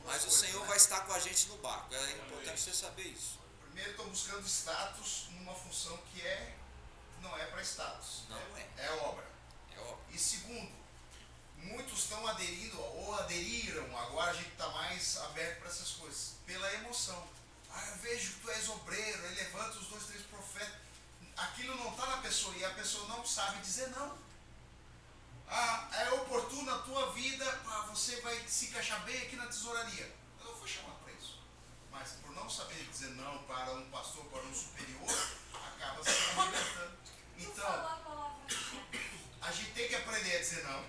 Mas o Senhor vai estar com a gente no barco. É importante você saber isso. Primeiro, estou buscando status numa função que não é para status. Não é. É obra. É obra. E segundo, muitos estão aderindo ou aderiram, agora a gente está mais aberto para essas coisas, pela emoção. Eu vejo que tu és obreiro, aí levanta os 2, 3 profetas. Aquilo não está na pessoa e a pessoa não sabe dizer não. É oportuno a tua vida, você vai se encaixar bem aqui na tesouraria. Eu não fui chamado para isso. Mas por não saber dizer não para um pastor, para um superior, acaba se arrebentando. Então, a gente tem que aprender a dizer não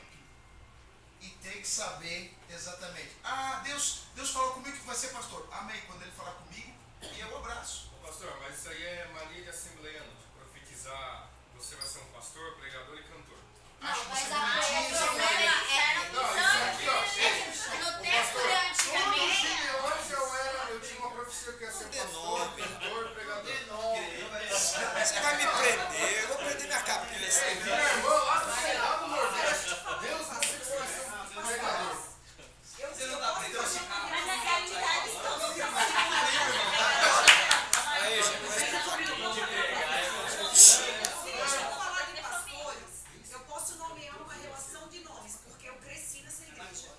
e tem que saber exatamente. Deus falou comigo que vai ser pastor. Amém. Quando ele falar comigo, eu abraço. Pastor, mas isso aí é mania de assembleano, de profetizar, você vai ser um pastor, pregador e cantor. Não, mas o problema é Não, isso aqui, ó, no texto de antigamente. Eu tinha uma profecia vai me prender, eu vou prender minha cabeça. Minha irmã lá do Cerrado do Nordeste, Deus na circulação do pregador. Você não dá pra identificar. Mas na realidade todos Aí, gente, vai explicar. Deixa eu falar de pastores. Eu posso nomear uma relação de nomes, porque eu cresci nessa igreja.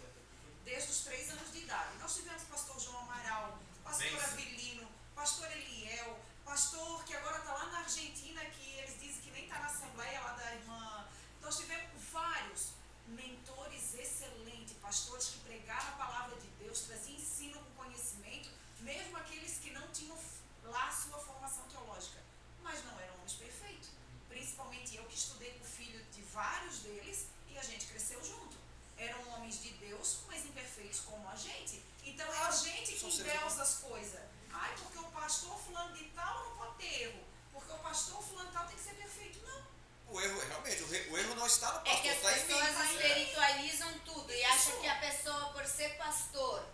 Desde os 3 anos de idade. Nós tivemos pastor João Amaral, pastor Avelino, pastor Eliel, pastor que agora está lá na Argentina, que eles dizem que nem está na Assembleia lá da irmã. Nós tivemos vários mentores excelentes, pastores que pregaram a palavra de Deus, traziam ensino com conhecimento, mesmo aqueles que não tinham lá a sua formação teológica, mas não eram homens perfeitos. Principalmente eu que estudei com o filho de vários deles e a gente cresceu junto. Eram homens de Deus, mas imperfeitos como a gente. Então é a gente que endeusa as coisas. Ai, porque o pastor fulano de tal não pode ter erro. Porque o pastor fulano de tal tem que ser perfeito. Não. O erro, realmente, o erro não está no É pastor, que as está em mim. pessoas espiritualizam tudo e acham que a pessoa, por ser pastor,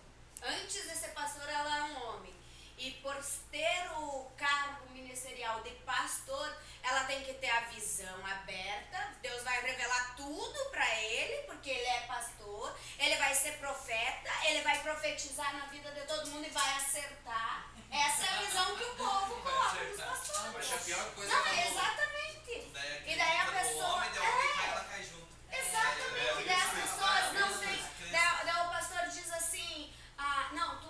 antes de ser pastor, ela é um homem. E por ter o cargo ministerial de pastor, ela tem que ter a visão aberta. Deus vai revelar tudo para ele, porque ele é pastor. Ele vai ser profeta, ele vai profetizar na vida de todo mundo e vai acertar. Essa é a visão que o povo coloca nos pastores. Mas a pior coisa Não, é quando exatamente. daí E daí a acredita no pessoa... homem, daí alguém cai, ela cai junto. Exatamente, daí as pessoas não têm. Daí o pastor diz assim: não,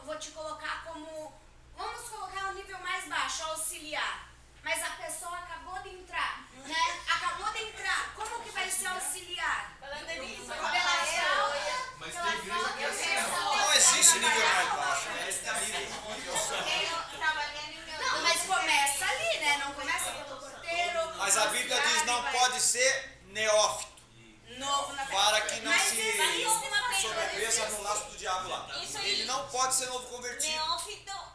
vou te colocar como. Vamos colocar o nível mais baixo, auxiliar. Mas a pessoa acabou de entrar, né? Acabou de entrar. Como que vai ser auxiliar? falando nisso. Pela folha. Mas tem igreja que é assim, ó. Não existe nível mais baixo, né? Eu trabalhei no meu Não, mas começa ali, né? Não começa pelo porteiro. Mas a Bíblia diz auxiliar, não vai- pode ser neófito, Novo na para que não Mas se existe uma sobrepeça no laço do diabo lá. Isso aí. Ele não pode ser novo convertido.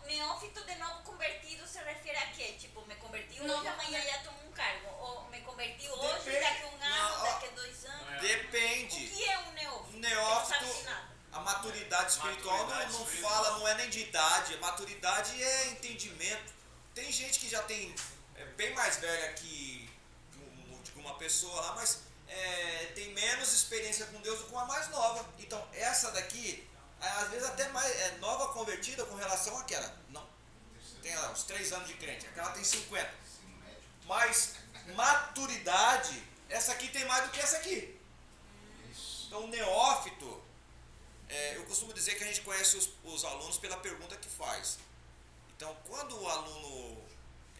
Neófito de novo convertido se refere a quê? Tipo, me converti hoje, Novo amanhã já tomo um cargo. Ou me converti hoje, Depende. daqui a um ano, Não, ó. daqui a 2 anos. O Depende. que é um neófito? Um neófito, Não sabe de nada. a maturidade espiritual Maturidade não espiritual. fala, não é nem de idade. A maturidade é entendimento. Tem gente que já tem bem mais velha que uma pessoa lá, mas tem menos experiência com Deus do que uma mais nova. Então essa daqui, às vezes até mais nova convertida com relação àquela. Não, tem lá, uns 3 anos de crente, aquela tem 50. Mas maturidade, essa aqui tem mais do que essa aqui. Então o neófito, eu costumo dizer que a gente conhece os alunos pela pergunta que faz. Então quando o aluno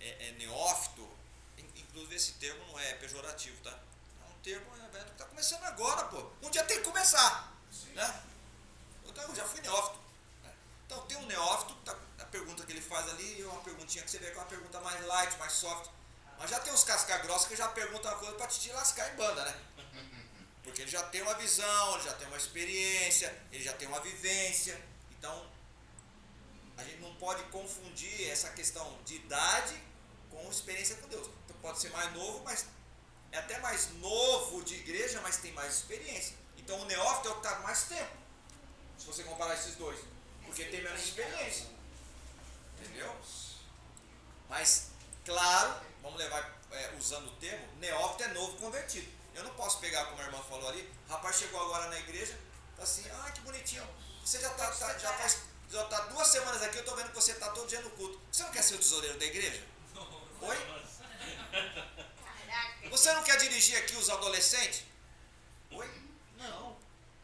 é neófito, inclusive esse termo não é pejorativo, tá? É um termo que está começando agora, pô. Um dia tem que começar, né? Então eu já fui neófito. Né? Então tem um neófito, a pergunta que ele faz ali é uma perguntinha que você vê que é uma pergunta mais light, mais soft. Mas já tem uns casca-grossa que já perguntam uma coisa para te lascar em banda, né? Porque ele já tem uma visão, ele já tem uma experiência, ele já tem uma vivência. Então, a gente não pode confundir essa questão de idade com experiência com Deus. Então pode ser mais novo, mas é até mais novo de igreja, mas tem mais experiência. Então o neófito é o que está mais tempo, se você comparar esses dois, porque tem menos experiência. Entendeu? Mas, claro, vamos levar usando o termo, neófito é novo convertido. Eu não posso pegar, como a irmã falou ali, o rapaz chegou agora na igreja, tá assim, que bonitinho, você já tá 2 semanas aqui, eu tô vendo que você tá todo dia no culto. Você não quer ser o tesoureiro da igreja? Oi? Caraca. Você não quer dirigir aqui os adolescentes? Oi? Não.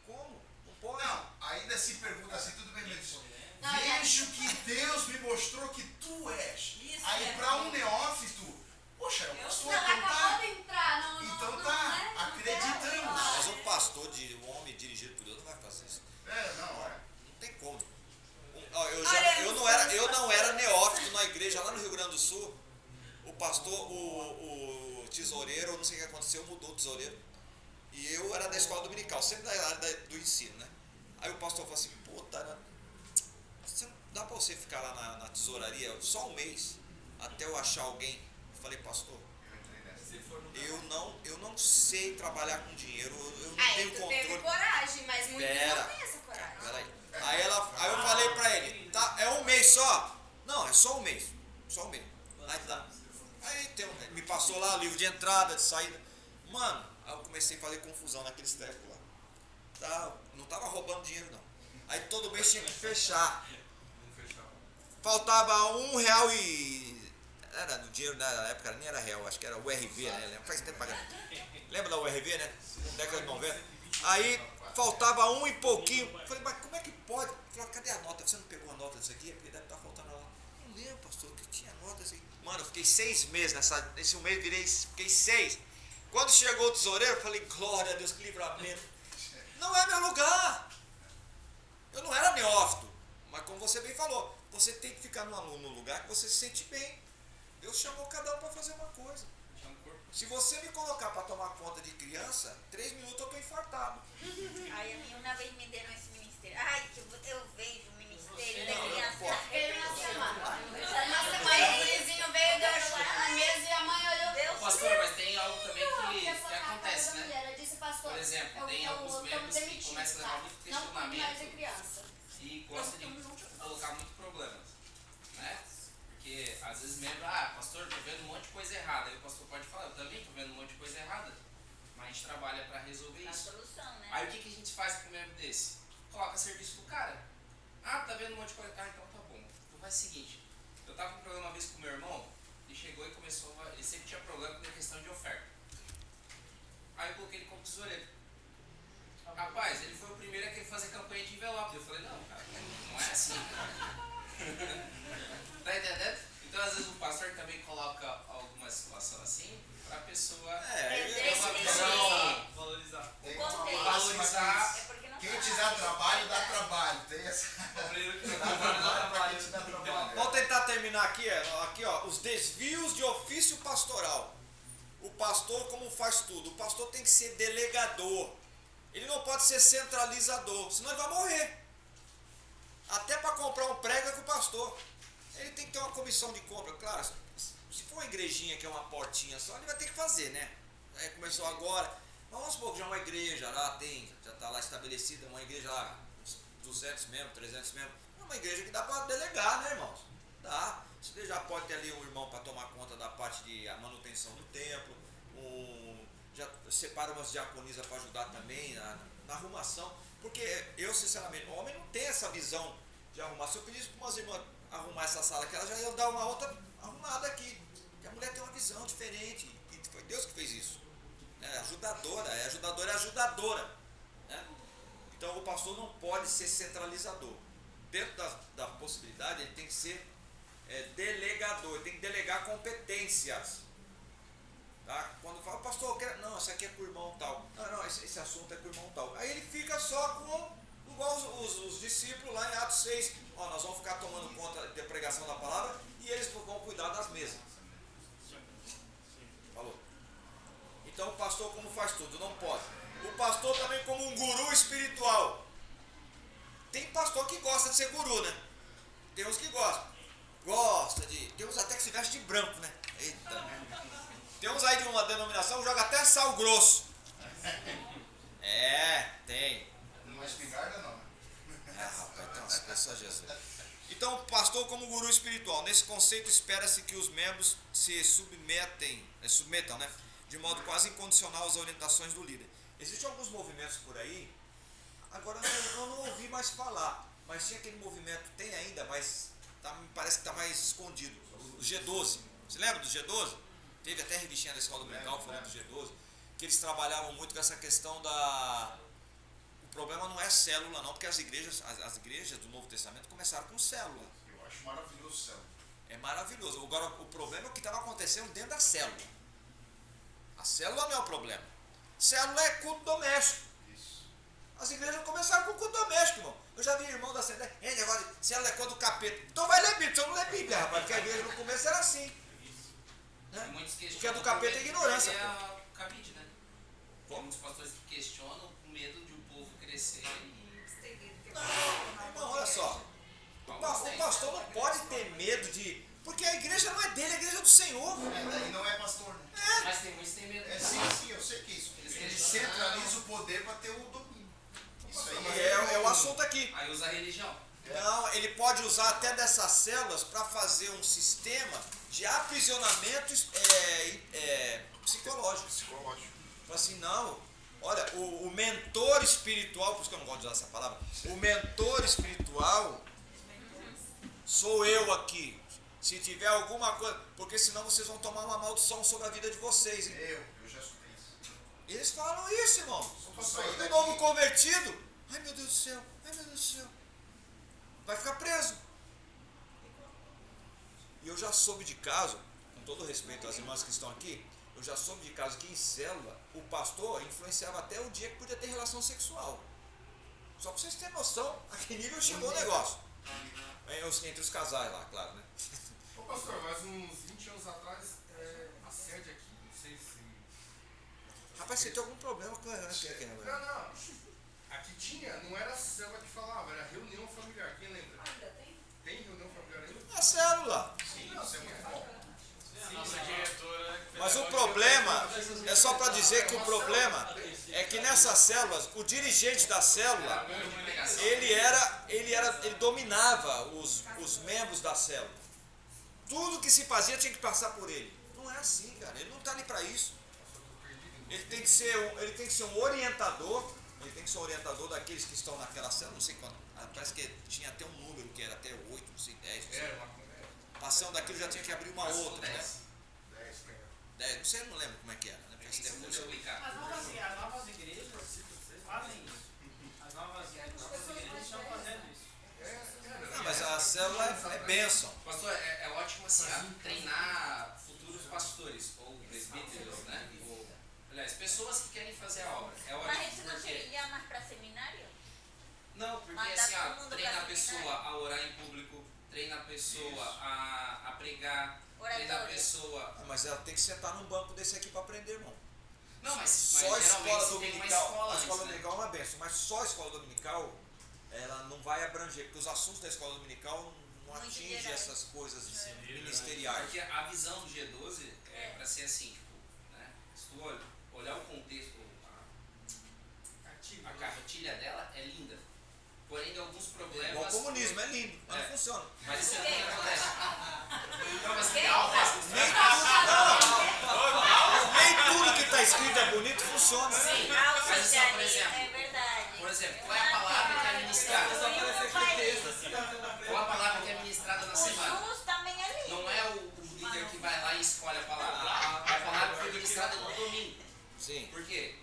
Como? Não pode. Não, ainda se pergunta assim, tudo bem, mas Não, vejo que Deus me mostrou que tu és. Isso Aí é. para um neófito, poxa, é um pastor, Não, então acabou tá, de entrar, não. então não, tá, né? Não acreditamos. Mas um pastor, um homem dirigido por Deus não vai fazer isso. Não tem como. Eu não era neófito na igreja lá no Rio Grande do Sul. O pastor, o tesoureiro, não sei o que aconteceu, mudou o tesoureiro. E eu era da escola dominical, sempre da área do ensino, né? Aí o pastor falou assim, pô, dá pra você ficar lá na tesouraria só um mês, até eu achar alguém. Eu falei, pastor, eu não sei trabalhar com dinheiro, eu não tenho tu teve controle. coragem, mas muitos Pera. não têm essa coragem. Peraí. Aí eu falei pra ele, tá, é um mês só? Não, é só um mês. Só um mês. Aí tá. Aí passou lá, livro de entrada, de saída. Mano, aí eu comecei a fazer confusão naqueles trecos lá. Tá, não tava roubando dinheiro não. Aí todo mês tinha que fechar. Faltava R$1 e... Era do dinheiro na época, nem era real, acho que era o URV, né? Faz tempo pagando. Lembra da URV, né? Década de 90. Aí faltava um e pouquinho. Falei, mas como é que pode? Falei, cadê a nota? Você não pegou a nota disso aqui? Porque deve estar faltando a nota. Não lembro, pastor, que tinha nota assim. Mano, eu fiquei 6 meses nesse um mês, fiquei 6. Quando chegou o tesoureiro, eu falei, glória a Deus, que livramento. Não é meu lugar. Eu não era neófito. Mas como você bem falou, você tem que ficar no lugar que você se sente bem. Deus chamou cada um para fazer uma coisa. Se você me colocar para tomar conta de criança, 3 minutos eu estou infartado. Ai, a mim uma vez me deram esse ministério. Ai, que eu vejo o ministério da Não, criança. Veio uma semana. Uma semana o gurizinho veio, deu na mesa e a mãe olhou. Deus Pastor, mas tem algo também que essa acontece, carta da né? mulher, eu disse, pastor, Por exemplo, eu- tem eu- alguns eu membros tô que demitido, começam a tá? levar muito Não cuide mais de questionamento criança. e gostam de colocar muito problemas, né? Porque às vezes membro, pastor, tô vendo um monte de coisa errada. Aí o pastor pode falar, eu também tô vendo um monte de coisa errada. Mas a gente trabalha para resolver A isso. solução, né? Aí o que a gente faz com um membro desse? Coloca a serviço do cara. Tá vendo um monte de coisa. Então tá bom. Então faz o seguinte. Eu tava com um problema uma vez com o meu irmão. Ele chegou e começou ele sempre tinha problema com a questão de oferta. Aí eu coloquei ele como tesoureiro. Rapaz, ele foi o primeiro a querer fazer campanha de envelope. Eu falei, não, cara, não é assim. Tá entendendo? Então às vezes o pastor também coloca alguma situação assim pra pessoa ter uma visão, Valorizar. Tem O uma contexto. máxima Valorizar. É porque não que quem te sabe. dá trabalho, dá trabalho. Tem essa. Dá trabalho pra quem te dá trabalho. Vamos tentar terminar aqui, ó, os desvios de ofício pastoral. O pastor, como faz tudo? O pastor tem que ser delegador. Ele não pode ser centralizador, senão ele vai morrer. Até para comprar um prego é com o pastor. Ele tem que ter uma comissão de compra. Claro, se for uma igrejinha que é uma portinha só, ele vai ter que fazer, né? Começou agora. Mas vamos supor que já é uma igreja lá, já está lá estabelecida, uma igreja lá, uns 200 membros, 300 membros. É uma igreja que dá para delegar, né, irmãos? Dá. Você já pode ter ali um irmão para tomar conta da parte de manutenção do templo, já separa umas diaconisas para ajudar também na arrumação, porque eu, sinceramente, o homem não tem essa visão de arrumar. Se eu pedisse para umas irmãs arrumar essa sala aqui, ela já ia dar uma outra arrumada aqui. Porque a mulher tem uma visão diferente, e foi Deus que fez isso. É ajudadora, é ajudadora. Né? Então o pastor não pode ser centralizador. Dentro da possibilidade, ele tem que ser delegador, ele tem que delegar competências. Tá? Quando fala, pastor, não, isso aqui é com o irmão tal. Não, esse assunto é com o irmão tal. Aí ele fica só igual os discípulos lá em Atos 6. Nós vamos ficar tomando conta da pregação da palavra e eles vão cuidar das mesas. Falou? Então o pastor, como faz tudo, não pode. O pastor também como um guru espiritual. Tem pastor que gosta de ser guru, né? Tem uns que gostam. Tem uns até que se vestem de branco, né? Eita. Tem uns aí de uma denominação que joga até sal grosso. Tem. Não é espingarda, não. Rapaz, então, as pessoas Jesus. Então, o pastor como guru espiritual. Nesse conceito, espera-se que os membros se submetam, né? De modo quase incondicional às orientações do líder. Existem alguns movimentos por aí, agora eu não ouvi mais falar, mas tinha aquele movimento, tem ainda, mas me parece que está mais escondido. O G12. Você lembra do G12? Teve até revistinha da Escola Dominical falando do G12, que eles trabalhavam muito com essa questão O problema não é célula não, porque as igrejas do Novo Testamento começaram com célula. Eu acho maravilhoso o céu. É maravilhoso. Agora, o problema é o que estava acontecendo dentro da célula. A célula não é o problema. Célula é culto doméstico. Isso. As igrejas começaram com culto doméstico, irmão. Eu já vi irmão da Assembleia, negócio de célula é coisa do capeta. Então vai ler Bíblia, você não lê Bíblia, rapaz, porque a igreja no começo era assim. Né? Muitos O que é do capeta é ignorância. É o cabide, né? Pô. Tem muitos pastores que questionam com medo de o povo crescer Irmão, olha só. O pastor não pode ter medo de... Porque a igreja não é dele, a igreja é do Senhor. Daí não é pastor, né? Mas tem muitos que têm medo. Sim, eu sei que é isso. Ele centraliza o poder para ter o domínio. Isso aí É o assunto aqui. Aí usa a religião. Não, ele pode usar até dessas células para fazer um sistema de aprisionamento psicológico. Fala assim, não, olha, o mentor espiritual, por isso que eu não gosto de usar essa palavra, o mentor espiritual sou eu aqui. Se tiver alguma coisa, porque senão vocês vão tomar uma maldição sobre a vida de vocês. Hein? Eu já escutei isso. Eles falam isso, irmão. Pastor, O novo convertido, ai meu Deus do céu, vai ficar preso. E eu já soube de caso, com todo respeito às irmãs que estão aqui, eu já soube de caso que em célula o pastor influenciava até o dia que podia ter relação sexual. Só para vocês terem noção a que nível chegou o negócio. Entre os casais lá, claro, né? Ô pastor, mas uns 20 anos atrás, a sede aqui, não sei se... Rapaz, você tem algum problema com a Não. Aqui tinha, não era a célula que falava, era reunião familiar. Quem lembra? Ainda tem? Tem reunião familiar ainda? É célula. Sim, isso é muito bom. A nossa diretora... Mas o problema, é só para dizer que o problema é que nessas células, o dirigente da célula, ele dominava os membros da célula. Tudo que se fazia tinha que passar por ele. Não é assim, cara. Ele não está ali para isso. Ele tem que ser um orientador. Ele tem que ser um orientador daqueles que estão naquela célula. Não sei quanto. Parece que tinha até um número que era até 8, não sei, 10. Não sei. Passando daquilo já tinha que abrir uma outra, né? 10. Não sei, eu não lembro como é que era. Né? As novas igrejas fazem isso. As novas igrejas estão fazendo isso. Não, mas a célula é bênção. Pastor, é ótimo assim, treinar futuros pastores ou presbíteros, né? Aliás, pessoas que querem fazer a obra. É ótimo. Mas isso não seria mais para seminário? Não, porque Mandar assim, todo mundo treina a pra pessoa seminário. a orar em público, treina a pessoa a pregar, treina a Oratória. pessoa. Mas ela tem que sentar num banco desse aqui para aprender, irmão. Não, mas Só a geralmente escola se tem uma dominical. escola A antes, escola né? dominical é uma benção, mas só a escola dominical ela não vai abranger, porque os assuntos da escola dominical não Muito atingem gerais. essas coisas ministeriais. Porque a visão do G12 é para ser assim, tipo, né? Se tu olhar o contexto, a cartilha dela é linda. Porém, de alguns problemas. Igual o comunismo, é lindo, mas não funciona. Mas isso é o que acontece. Não, mas o que Quem? acontece? Nem tudo que está escrito é bonito funciona. Sim, Ah, o mas assim, ó, por socialismo, exemplo, é verdade. Por exemplo, qual é a palavra que é ministrada? O Qual a palavra que é ministrada na semana? SUS também é lindo. Não é o líder que vai lá e escolhe a palavra. É a palavra que foi ministrada no domingo. Sim. Porque,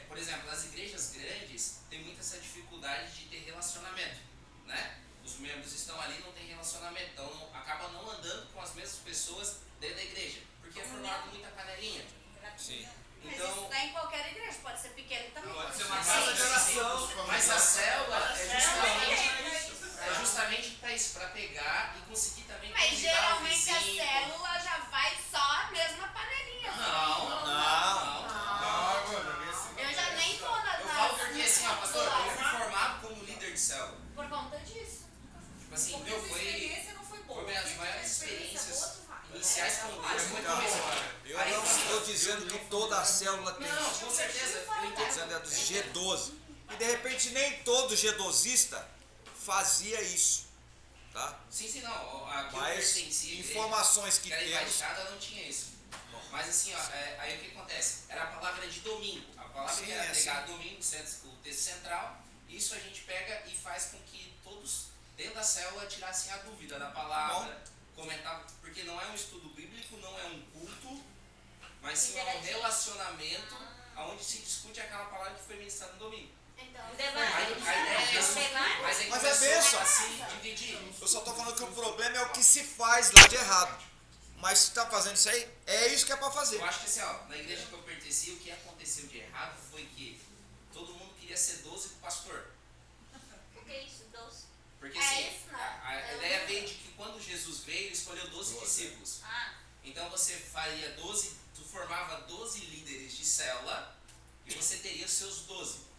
por exemplo, nas igrejas grandes tem muita essa dificuldade de ter relacionamento, né? Os membros estão ali e não tem relacionamento, então acaba não andando com as mesmas pessoas dentro da igreja, porque é formado muita panelinha. Sim. Mas Então, isso dá em qualquer igreja, pode ser pequeno também. Pode ser uma sim, casa de sim, oração. sim. Mas a célula é justamente para isso, para pegar e conseguir também Mas convidar o geralmente a vizinho. célula já vai só a mesma panelinha. Eu já nem tô na Eu falo porque assim, ó, pastor, eu fui formado como líder de célula. Por conta disso. Tipo assim, Porque meu, a experiência não foi boa. foi minhas Quem maiores tem experiência experiências boa, tu vai. iniciais com Deus, muito mesmo. Eu não estou dizendo que toda a célula tem. Não, com certeza, eu Estou entendo. dizendo é dos G12. E de repente nem todo G12ista fazia isso. Tá? Sim, não. Aqui eu Mas pertencia à igreja, informações que que era temos. embaixada, não tinha isso. Mas assim, ó, aí o que acontece? Era a palavra de domingo. A palavra Sim, que era é pregada domingo, o texto central. Isso a gente pega e faz com que todos dentro da célula tirassem a dúvida da palavra, comentavam, porque não é um estudo bíblico, não é um culto, mas sim é um relacionamento onde se discute aquela palavra que foi ministrada no domingo. Então, A ideia é essa, mas aí Mas é começou bênção. a se dividir. Eu só estou falando que o problema é o que se faz lá de errado. Mas se está fazendo isso aí, é isso que é para fazer. Eu acho que assim, ó, na igreja que eu pertencia, o que aconteceu de errado foi que todo mundo queria ser 12 com o pastor. O que é isso? Doce? Porque É assim, isso, né? a ideia veio de que quando Jesus veio, ele escolheu 12 discípulos. Ah, Então você faria 12, tu formava 12 líderes de célula e você teria os seus 12.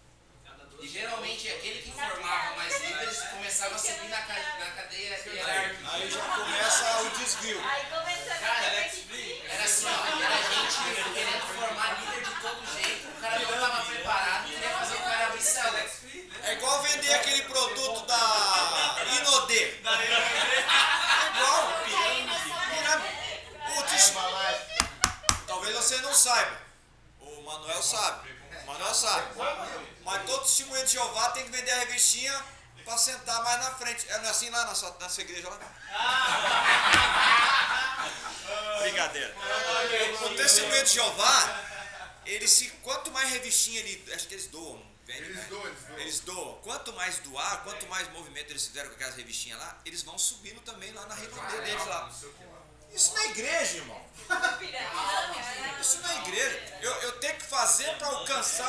E geralmente aquele que formava mais líderes começava a subir na cadeia hierárquica. Aí já começa o desvio. aí começou a Cara, repetir. era assim, ó, era gente querendo formar líder de todo jeito, o cara não estava preparado, queria fazer o cara abrir célula. É igual vender aquele produto da você não saiba, o Manuel sabe. O Manuel sabe. Mas todo testemunho de Jeová tem que vender a revistinha para sentar mais na frente. Não é assim lá na sua igreja lá? Brincadeira. O testemunho de Jeová, quanto mais revistinha acho que eles doam. Eles doam. Quanto mais doar, quanto mais movimento eles fizeram com aquelas revistinhas lá, eles vão subindo também lá na redondeza deles lá. Isso não é igreja, irmão. Isso não é igreja. Eu tenho que fazer para alcançar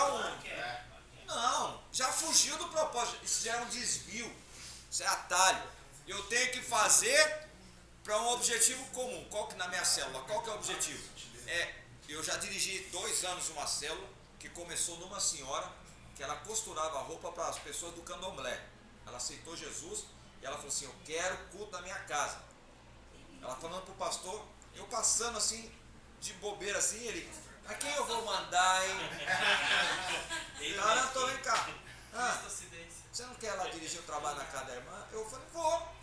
Não, já fugiu do propósito. Isso já é um desvio. Isso é atalho. Eu tenho que fazer para um objetivo comum. Qual que na minha célula? Qual que é o objetivo? Eu já dirigi 2 anos uma célula que começou numa senhora que ela costurava roupa para as pessoas do candomblé. Ela aceitou Jesus e ela falou assim: eu quero culto na minha casa. Ela falando pro pastor, eu passando assim, de bobeira assim, ele: a quem eu vou mandar, hein? Então, vem cá. Você não quer lá dirigir o trabalho na casa da irmã? Eu falei: vou.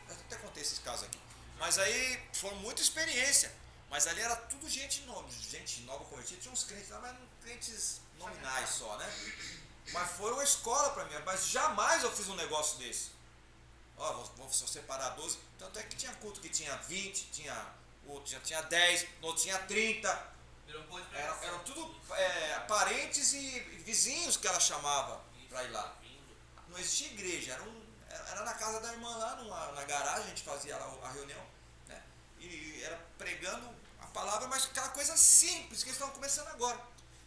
Até contei esses casos aqui. Mas aí foi muita experiência. Mas ali era tudo gente nova convertida. Tinha uns crentes lá, mas crentes nominais só, né? Mas foi uma escola para mim. Mas jamais eu fiz um negócio desse. Vou separar 12. Tanto é que tinha culto que tinha 20, outro já tinha 10, outro tinha 30. Eram tudo parentes e vizinhos que ela chamava para ir lá. Não existia igreja, era na casa da irmã lá, na garagem, a gente fazia lá a reunião, né? E era pregando a palavra, mas aquela coisa simples que eles estão começando agora.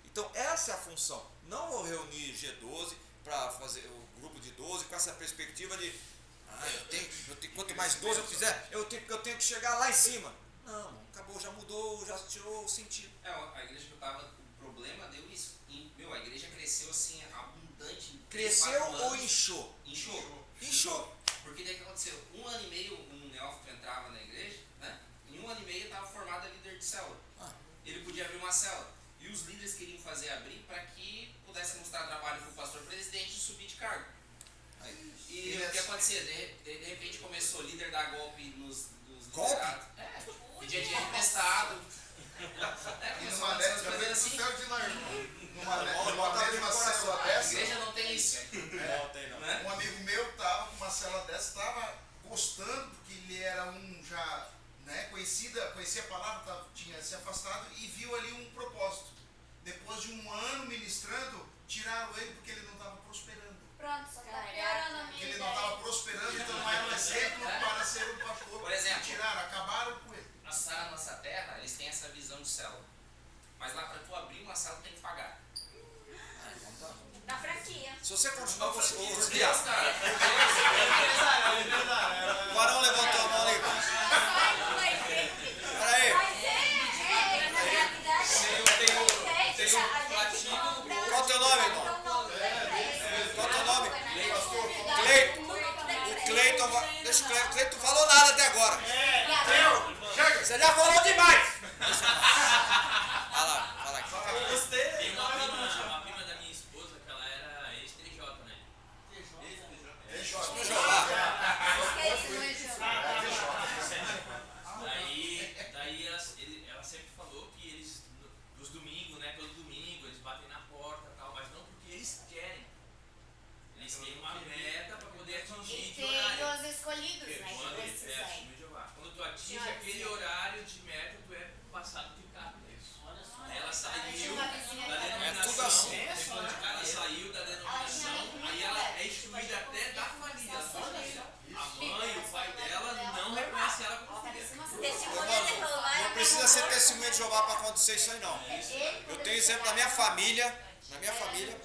Então essa é a função. Não vou reunir G12 para fazer o grupo de 12 com essa perspectiva de eu tenho, quanto mais 12 eu fizer, eu tenho que chegar lá em cima. Não, acabou, já mudou, já tirou o sentido. A igreja que eu estava, o problema deu isso. A igreja cresceu assim, abundante. Cresceu ou inchou? Inchou. Porque daí que aconteceu? 1 ano e meio, um neófito entrava na igreja, né? Em 1 ano e meio estava formado líder de célula. Ele podia abrir uma célula. E os líderes queriam fazer abrir para que pudesse mostrar trabalho para o pastor presidente e subir de cargo. E o que acontecia? De repente começou o líder dar golpe nos liderados. Pedia dinheiro emprestado. Numa mesma célula A igreja não tem isso. Não tem não. Um amigo meu estava com uma célula dessa, estava gostando, porque ele era já conhecia a palavra, tinha se afastado e viu ali um propósito. Depois de 1 ano ministrando, tiraram ele porque ele não estava prosperando. Pronto, só tá piorando a minha Porque ele não estava prosperando, então não era um exemplo para ser um pastor. Por exemplo, tiraram, acabaram com ele. Na nossa terra, eles têm essa visão de célula. Mas lá para tu abrir uma célula tem que pagar. Na franquia. Se você continuar, você Deus, cara. O varão levantou a mão ali. Peraí. Na realidade, Qual o teu nome, irmão? Qual o teu nome? Cleiton. O Cleiton. Deixa o Cleiton não falou nada até agora. Você já falou demais. Fala aqui. Tem uma prima da minha esposa que ela era ex-TJ, né? Daí ela sempre falou que eles, nos domingos, né? Todo domingo eles batem na porta e tal, mas não porque eles querem. Eles têm uma meta para poder atingir de horário. tem os escolhidos, né? Que precisam. Quando tu atinge aquele horário de meta, tu é passado de carro. Aí ela saiu da denominação, depois de cara saiu da denominação, aí ela é excluída até da família. A mãe, o pai dela não reconhece ela como filha. Testemunha de Jeová. Não precisa ser testemunha de Jeová para acontecer isso aí, não. Eu tenho exemplo da minha família. Na minha família,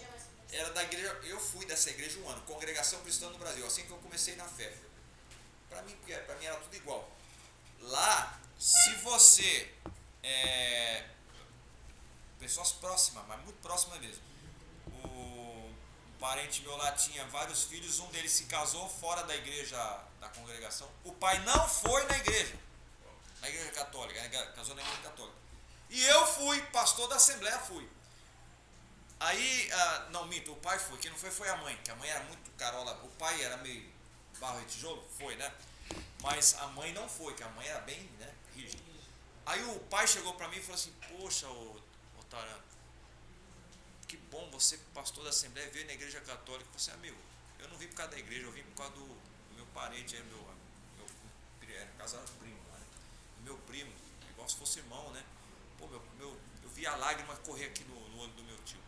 era da igreja. Eu fui dessa igreja 1 ano, Congregação Cristã no Brasil, assim que eu comecei na fé. Para mim era tudo igual. Lá, se você pessoas próximas, mas muito próximas mesmo. Um parente meu lá tinha vários filhos, um deles se casou fora da igreja, da congregação. O pai não foi na igreja católica, casou na igreja católica. E eu fui, pastor da Assembleia, fui. Aí, não minto, o pai foi, quem não foi a mãe, que a mãe era muito carola, o pai era meio barro e tijolo, foi, né? Mas a mãe não foi, que a mãe era bem, né, rígida. Aí o pai chegou para mim e falou assim, poxa, ô Taran, que bom você, pastor da Assembleia, veio na igreja católica. Eu falei assim, amigo, eu não vim por causa da igreja, eu vim por causa do meu parente, era casado primo, né? Meu primo, igual se fosse irmão, né? Pô, eu vi a lágrima correr aqui no olho do meu tio.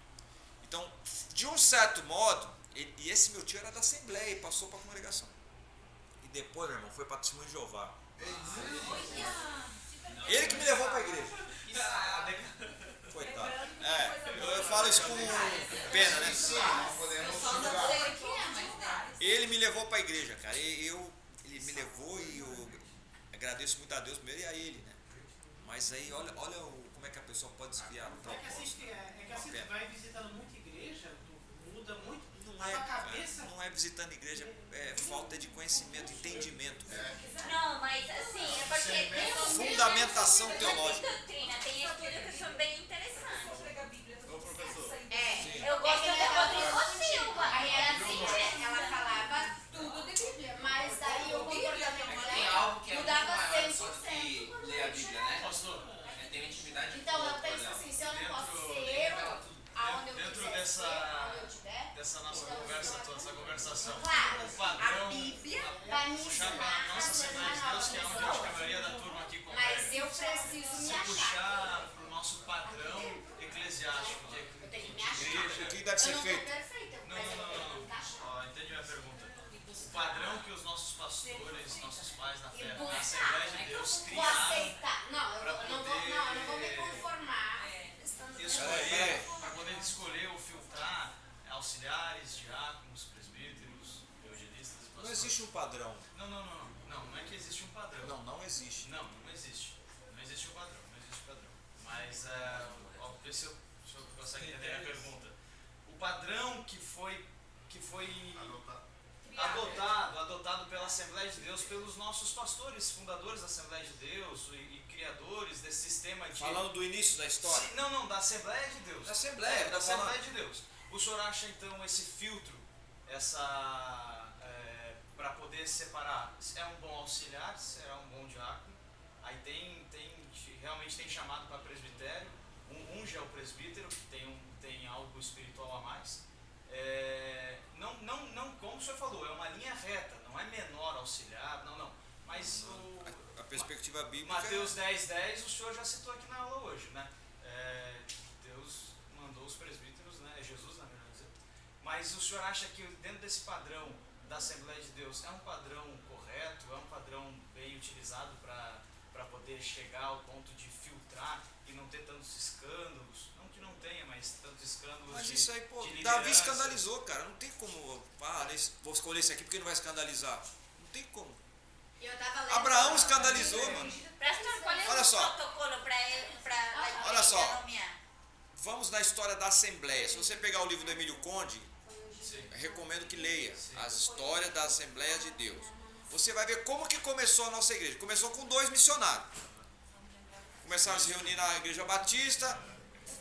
Então, de um certo modo, e esse meu tio era da Assembleia e passou para a congregação. E depois, meu irmão, foi para Testemunho de Jeová. Ele que me levou para a igreja. Coitado. Eu falo isso com pena, né? Ele me levou para a igreja, cara. Ele me levou e eu agradeço muito a Deus primeiro e a ele, né? Mas aí, olha como é que a pessoa pode desviar do propósito. É que assim, tu vai visitando muita igreja, tu muda muito. Não é visitando igreja, é falta de conhecimento, entendimento. Não, mas assim, é porque tem fundamentação teológica. Doutrina, tem estudos que são bem interessantes. Eu gosto da Rodrigo Silva. Aí era assim, ela falava tudo de Bíblia, mas daí o comportamento Tem algo que é muito mudava maior só 100%. que ler a Bíblia, né? Tem uma intimidade. Então eu penso assim, se eu não posso ser eu, aonde eu Dentro quiser ser, aonde eu tiver, dessa nossa então, conversa, toda essa conversação, claro, o padrão, a Bíblia vai me puxar ensinar para a nossa a ser Assembleia de uma Deus, que é onde nova acho que a pessoa. maioria da turma aqui Mas converge, eu preciso me se achar. puxar para o nosso padrão eclesiástico de Eu tenho que me achar. igreja. O que deve ser Eu não feito? tô perfeita, Não, mas eu tenho que não. encaixar. Ó, entendi a pergunta. O padrão que os nossos pastores, nossos pais na E fé, na buscar. Assembleia de Deus Vou criaram. aceitar. Não, eu pra não vou me conformar. estando Escolher, para poder escolher ou filtrar auxiliares, diáconos, presbíteros, evangelistas e pastores. Não existe um padrão. Não é que existe um padrão. Não existe. Não existe. Não existe o padrão, não existe o padrão. Mas, vê se eu consegue entender a pergunta. O padrão que foi adotado pela Assembleia de Deus, pelos nossos pastores, fundadores da Assembleia de Deus e criadores desse sistema de... Falando do início da história? Sim, não, da Assembleia de Deus. Da Assembleia, da Assembleia de Deus. O senhor acha então esse filtro, para poder separar, é um bom auxiliar, será um bom diácono, aí realmente tem chamado para presbitério, unge é o presbítero, tem algo espiritual a mais. Não, como o senhor falou, é uma linha reta, não é menor auxiliar, não. Mas a perspectiva bíblica... Mateus 10:10, o senhor já citou aqui na aula hoje, né? Deus mandou os presbíteros, né? É Jesus, na verdade. Mas o senhor acha que dentro desse padrão da Assembleia de Deus é um padrão correto, é um padrão bem utilizado para poder chegar ao ponto de filtrar e não ter tantos escândalos? Não que não tenha, mas tantos escândalos. Mas de, isso aí, pô, de Davi escandalizou, cara. Não tem como. Vou escolher esse aqui porque não vai escandalizar. Não tem como. Abraão escandalizou, mano. Pastor, qual é Olha o só. protocolo para Olha só. nomear? Vamos na história da Assembleia. Se você pegar o livro do Emílio Conde, recomendo que leia as histórias da Assembleia de Deus. Você vai ver como que começou a nossa igreja. Começou com 2 missionários. Começaram a se reunir na igreja batista.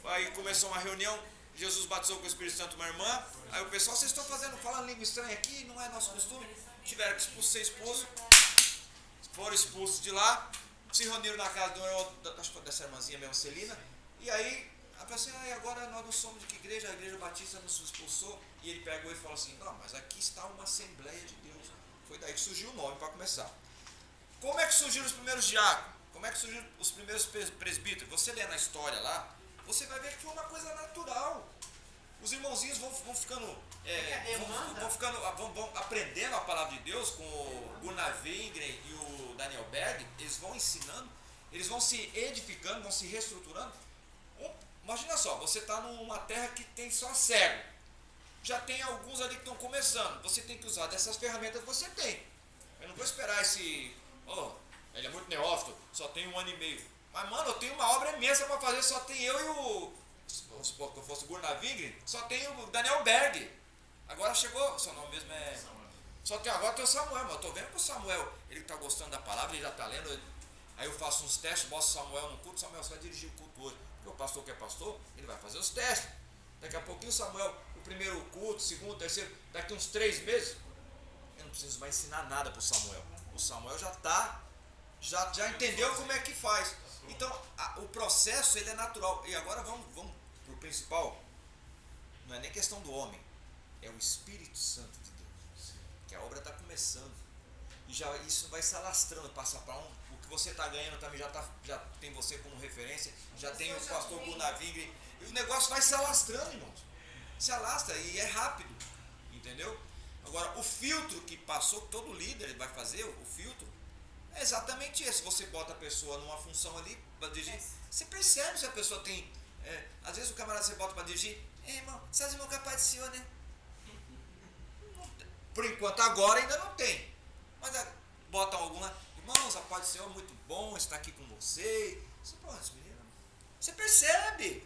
Aí começou uma reunião. Jesus batizou com o Espírito Santo uma irmã. Aí o pessoal, vocês estão falando língua estranha aqui, não é nosso costume. Tiveram que ser expulsos. Foram expulsos de lá. Se reuniram na casa dessa irmãzinha mesmo, Celina. E aí, ela falou assim, agora nós não somos de que igreja? A igreja batista nos expulsou. E ele pegou e falou assim, não, mas aqui está uma Assembleia de Deus. Foi daí que surgiu o nome para começar. Como é que surgiram os primeiros diáconos? Como é que surgiram os primeiros presbíteros? Você lê na história lá, você vai ver que foi uma coisa natural. Os irmãozinhos vão ficando, vão aprendendo a palavra de Deus com o Gunnar Wingren e o Daniel Berg. Eles vão ensinando, eles vão se edificando, vão se reestruturando. Imagina só, você está numa terra que tem só cego. Já tem alguns ali que estão começando. Você tem que usar dessas ferramentas que você tem. Eu não vou esperar ele é muito neófito, só tem 1 ano e meio. Mas, mano, eu tenho uma obra imensa para fazer, só tem eu e vamos supor que eu fosse o Gunnar Wingren, só tem o Daniel Berg. Agora chegou, seu nome mesmo é... Agora tem o Samuel, mas eu tô vendo que o Samuel, ele tá gostando da palavra, ele já tá lendo. Aí eu faço uns testes, boto o Samuel no culto, Samuel, você vai dirigir o culto hoje. Porque o pastor que é pastor, ele vai fazer os testes. Daqui a pouquinho o Samuel, o primeiro culto, o segundo, o terceiro, daqui uns 3 meses, eu não preciso mais ensinar nada pro Samuel. O Samuel já entendeu como é que faz. Então, o processo ele é natural. E agora vamos para o principal. Não é nem questão do homem, é o Espírito Santo de Deus. Que a obra está começando. E já isso vai se alastrando, passa para o que você está ganhando também já tem você como referência, já tem o pastor Gunnar Wingren, e o negócio vai se alastrando, irmãos. Se alastra e é rápido, entendeu? Agora, o filtro que passou, que todo líder vai fazer, o filtro, é exatamente esse. Você bota a pessoa numa função ali para dirigir, você percebe se a pessoa tem. Às vezes o camarada você bota para dirigir, irmão, você é irmão capaz de senhor, né? Por enquanto agora ainda não tem. Mas botam alguma, irmãos, a paz do Senhor é muito bom estar aqui com você. Você percebe,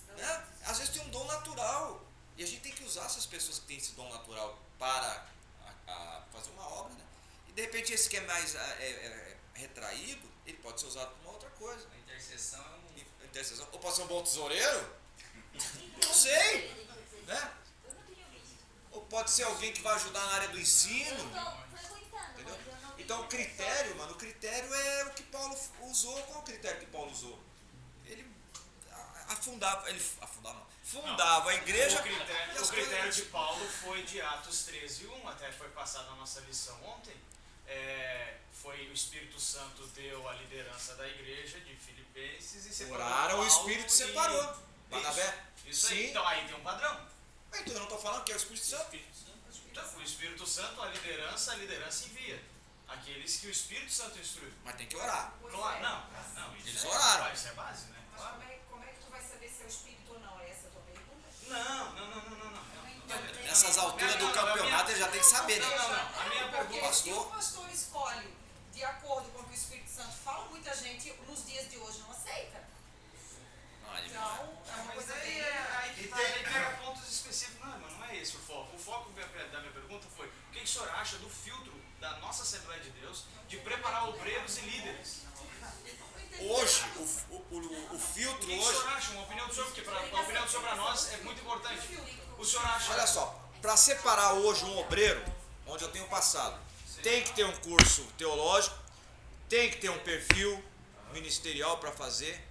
né? Às vezes tem um dom natural. E a gente tem que usar essas pessoas que têm esse dom natural para fazer uma obra, né? E de repente esse que é mais retraído, ele pode ser usado para uma outra coisa. A intercessão é um... Intercessão. Ou pode ser um bom tesoureiro? Não sei, né? Ou pode ser alguém que vai ajudar na área do ensino. Entendeu? Então o critério, mano, o critério é o que Paulo usou. Qual é o critério que Paulo usou? Ele fundava a igreja. O critério de Paulo foi de Atos 13:1, até foi passada a nossa lição ontem. Foi o Espírito Santo deu a liderança da igreja de Filipenses e separou. Oraram, o Espírito separou. Barnabé. Isso aí. Então aí tem um padrão. Então eu não estou falando que é o Espírito Santo. Então, o Espírito Santo, a liderança envia. Aqueles que o Espírito Santo instrui. Mas tem que orar. Claro, não. Eles oraram. Isso é base, né? Claro. Como é que tu vai saber se é o Espírito ou não? É essa a tua pergunta? Não. Nessas alturas do campeonato ele já tem que saber, né? Não. A minha pergunta é se o pastor escolhe de acordo com o que o Espírito Santo fala, muita gente nos dias de hoje não aceita. Então, é uma coisa bem... Aí pega pontos específicos. Não é esse o foco. O foco da minha pergunta foi: o que o senhor acha do filtro da nossa Assembleia de Deus de preparar obreiros e líderes? Hoje, o filtro hoje... O que o senhor acha? Uma opinião do senhor, porque a opinião do senhor para nós é muito importante. O senhor acha... Olha só, para separar hoje um obreiro, onde eu tenho passado, tem que ter um curso teológico, tem que ter um perfil ministerial para fazer.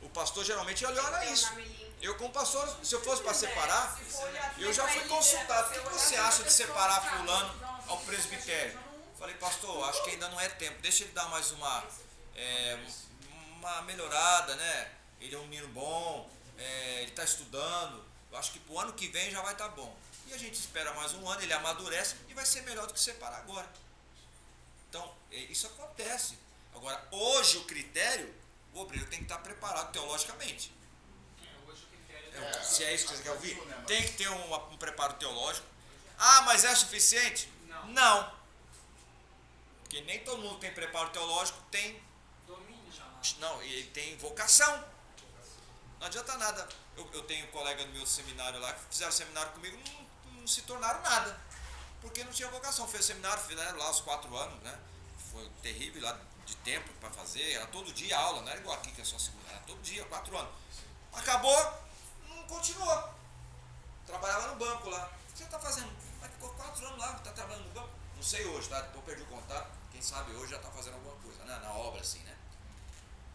O pastor geralmente olha isso. Eu como pastor, se eu fosse para separar, eu já fui consultado. O que você acha de separar fulano ao presbitério? Falei, pastor, acho que ainda não é tempo. Deixa ele dar mais uma melhorada, né? Ele é um menino bom, ele está estudando. Eu acho que para o ano que vem já vai estar bom. E a gente espera mais um ano, ele amadurece e vai ser melhor do que separar agora. Então, isso acontece. Agora, hoje o critério, o obreiro tem que estar preparado teologicamente. Se é isso que você quer ouvir, tem que ter um preparo teológico. Ah, mas é suficiente? Não. Porque nem todo mundo tem preparo teológico, tem domínio já. Não, e ele tem vocação. Não adianta nada. Eu tenho um colega do meu seminário lá que fizeram seminário comigo, não se tornaram nada. Porque não tinha vocação. Fez seminário, fizeram lá os 4 anos, né? Foi terrível lá de tempo para fazer. Era todo dia aula, não era igual aqui que é só segunda. Era todo dia, 4 anos. Acabou, não continuou. Trabalhava no banco lá. O que você está fazendo? Mas ficou 4 anos lá, está trabalhando no banco. Não sei hoje, tá? Depois perdi o contato. Quem sabe hoje já está fazendo alguma coisa, né? Na obra, assim, né?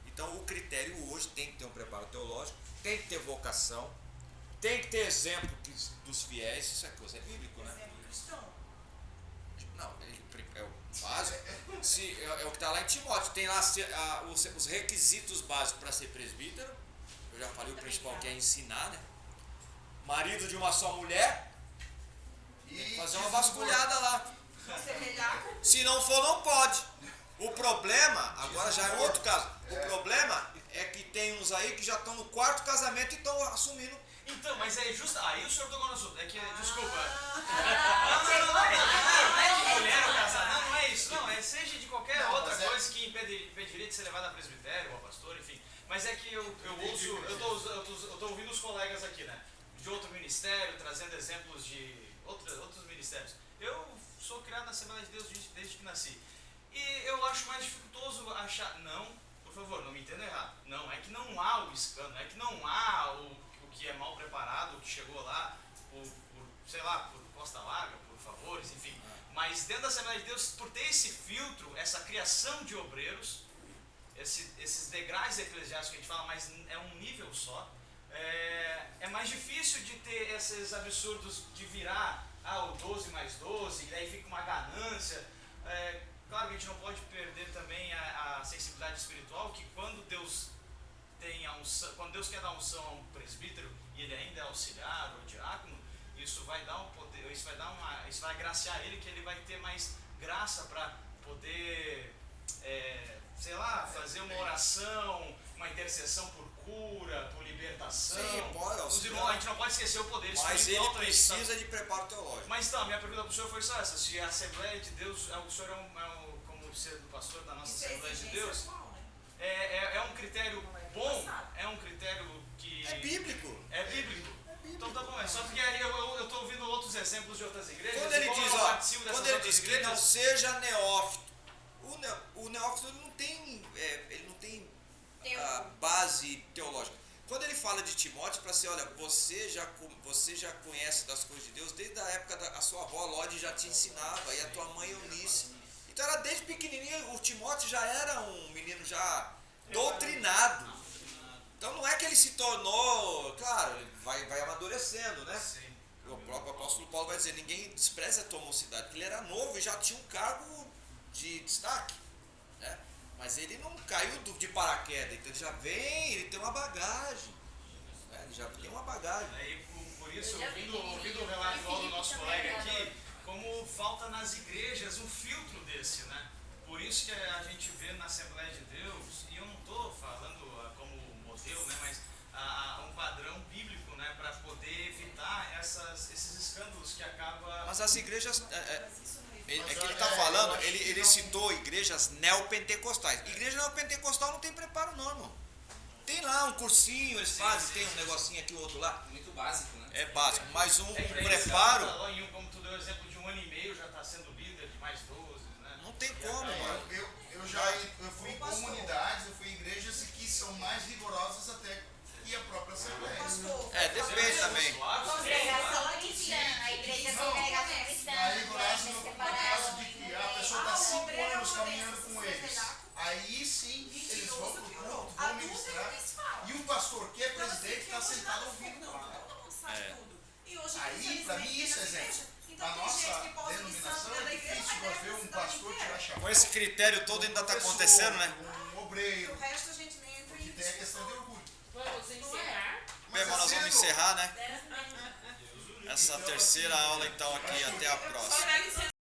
Então o critério hoje tem que ter um preparo teológico, tem que ter vocação, tem que ter exemplo dos fiéis, isso é coisa, é bíblico, né? Exemplo cristão. Não, é o básico. É o que está lá em Timóteo, tem lá os requisitos básicos para ser presbítero. Eu já falei, o principal que é ensinar, né? Marido de uma só mulher, tem que fazer uma vasculhada lá. Se não for, não pode. O problema, agora já é outro caso. O problema é que tem uns aí que já estão no 4º casamento e estão assumindo. Então, mas é justo. Aí o senhor tocou no assunto. É que, desculpa. Não é que mulher ou casar. Não é isso. Não, seja de qualquer outra coisa que impediria de ser levado a presbitério ou a pastor, enfim. Mas é que eu tô ouvindo os colegas aqui, né? De outro ministério, trazendo exemplos de outros ministérios. Eu sou criado na Assembleia de Deus desde que nasci. E eu acho mais dificultoso achar... Não, por favor, não me entenda errado. Não, é que não há o escândalo, é que não há o que é mal preparado, o que chegou lá por costa larga, por favores, enfim. Mas dentro da Assembleia de Deus, por ter esse filtro, essa criação de obreiros, esses degraus eclesiásticos que a gente fala, mas é um nível só, é mais difícil de ter esses absurdos de virar o 12 mais 12, e aí fica uma ganância. Claro que a gente não pode perder também a sensibilidade espiritual, que quando Deus tem a unção, quando Deus quer dar unção a um presbítero e ele ainda é auxiliar ou diácono, isso vai dar um poder, isso vai agraciar ele, que ele vai ter mais graça para poder, sei lá, fazer uma oração, uma intercessão por cura, por libertação. Sim, pode auxiliar. A gente não pode esquecer o poder espiritual. Mas ele precisa de preparo teológico. Mas então, a minha pergunta para o senhor foi só essa: se a Assembleia de Deus, o senhor como sendo pastor da nossa Assembleia de Deus, é um critério bom? É um critério que... É bíblico. É bíblico. Então tá bom, só porque eu estou ouvindo outros exemplos de outras igrejas. Quando ele diz que não seja neófito, o neófito ele não tem a base teológica. Quando ele fala de Timóteo, para ser, olha, você já conhece das coisas de Deus, desde a época a sua avó Lode já te ensinava, e a tua mãe Eunice. Então era desde pequenininho, o Timóteo já era um menino já doutrinado. Então não é que ele se tornou, claro, ele vai amadurecendo, né? Sim. O próprio apóstolo Paulo vai dizer, ninguém despreza a tua mocidade, porque ele era novo e já tinha um cargo de destaque, né? Mas ele não caiu de paraquedas, então ele já vem, ele tem uma bagagem, né? Ele já tem uma bagagem. E por isso, ouvindo o relato do nosso colega aqui, como falta nas igrejas um filtro desse, né? Por isso que a gente vê na Assembleia de Deus, e eu não estou falando como modelo, né, mas um padrão bíblico, né, para poder evitar esses escândalos que acaba... Mas as igrejas, que ele está falando, ele citou igrejas neopentecostais. Igreja neopentecostal não tem preparo não, irmão. Tem lá um cursinho, eles fazem, tem um negocinho aqui, o outro lá. Muito básico, né? É básico, mas um preparo... Como tu deu o exemplo de 1 ano e meio, já está sendo líder de mais 12, né? Não tem como, mano. Eu fui em comunidades, eu fui em igrejas que são mais rigorosas até que a própria Assembleia. Depende também. Congregação cristã, a igreja congregação cristã. A rigorosa no caso de que a pessoa está 5 anos caminhando com eles. Aí sim, eles vão pro culto, vão ministrar. E o pastor, que é presidente, está sentado ouvindo lá. Aí, para mim, isso é exemplo. Na nossa denominação é difícil nós ver um pastor tirar chapéu. Com esse critério todo ainda está acontecendo, né? Um obreiro. O resto a gente nem entra Que tem a questão de orgulho. Vamos encerrar. Bem, mas nós vamos encerrar, né? Essa terceira aula, então, aqui. Até a próxima.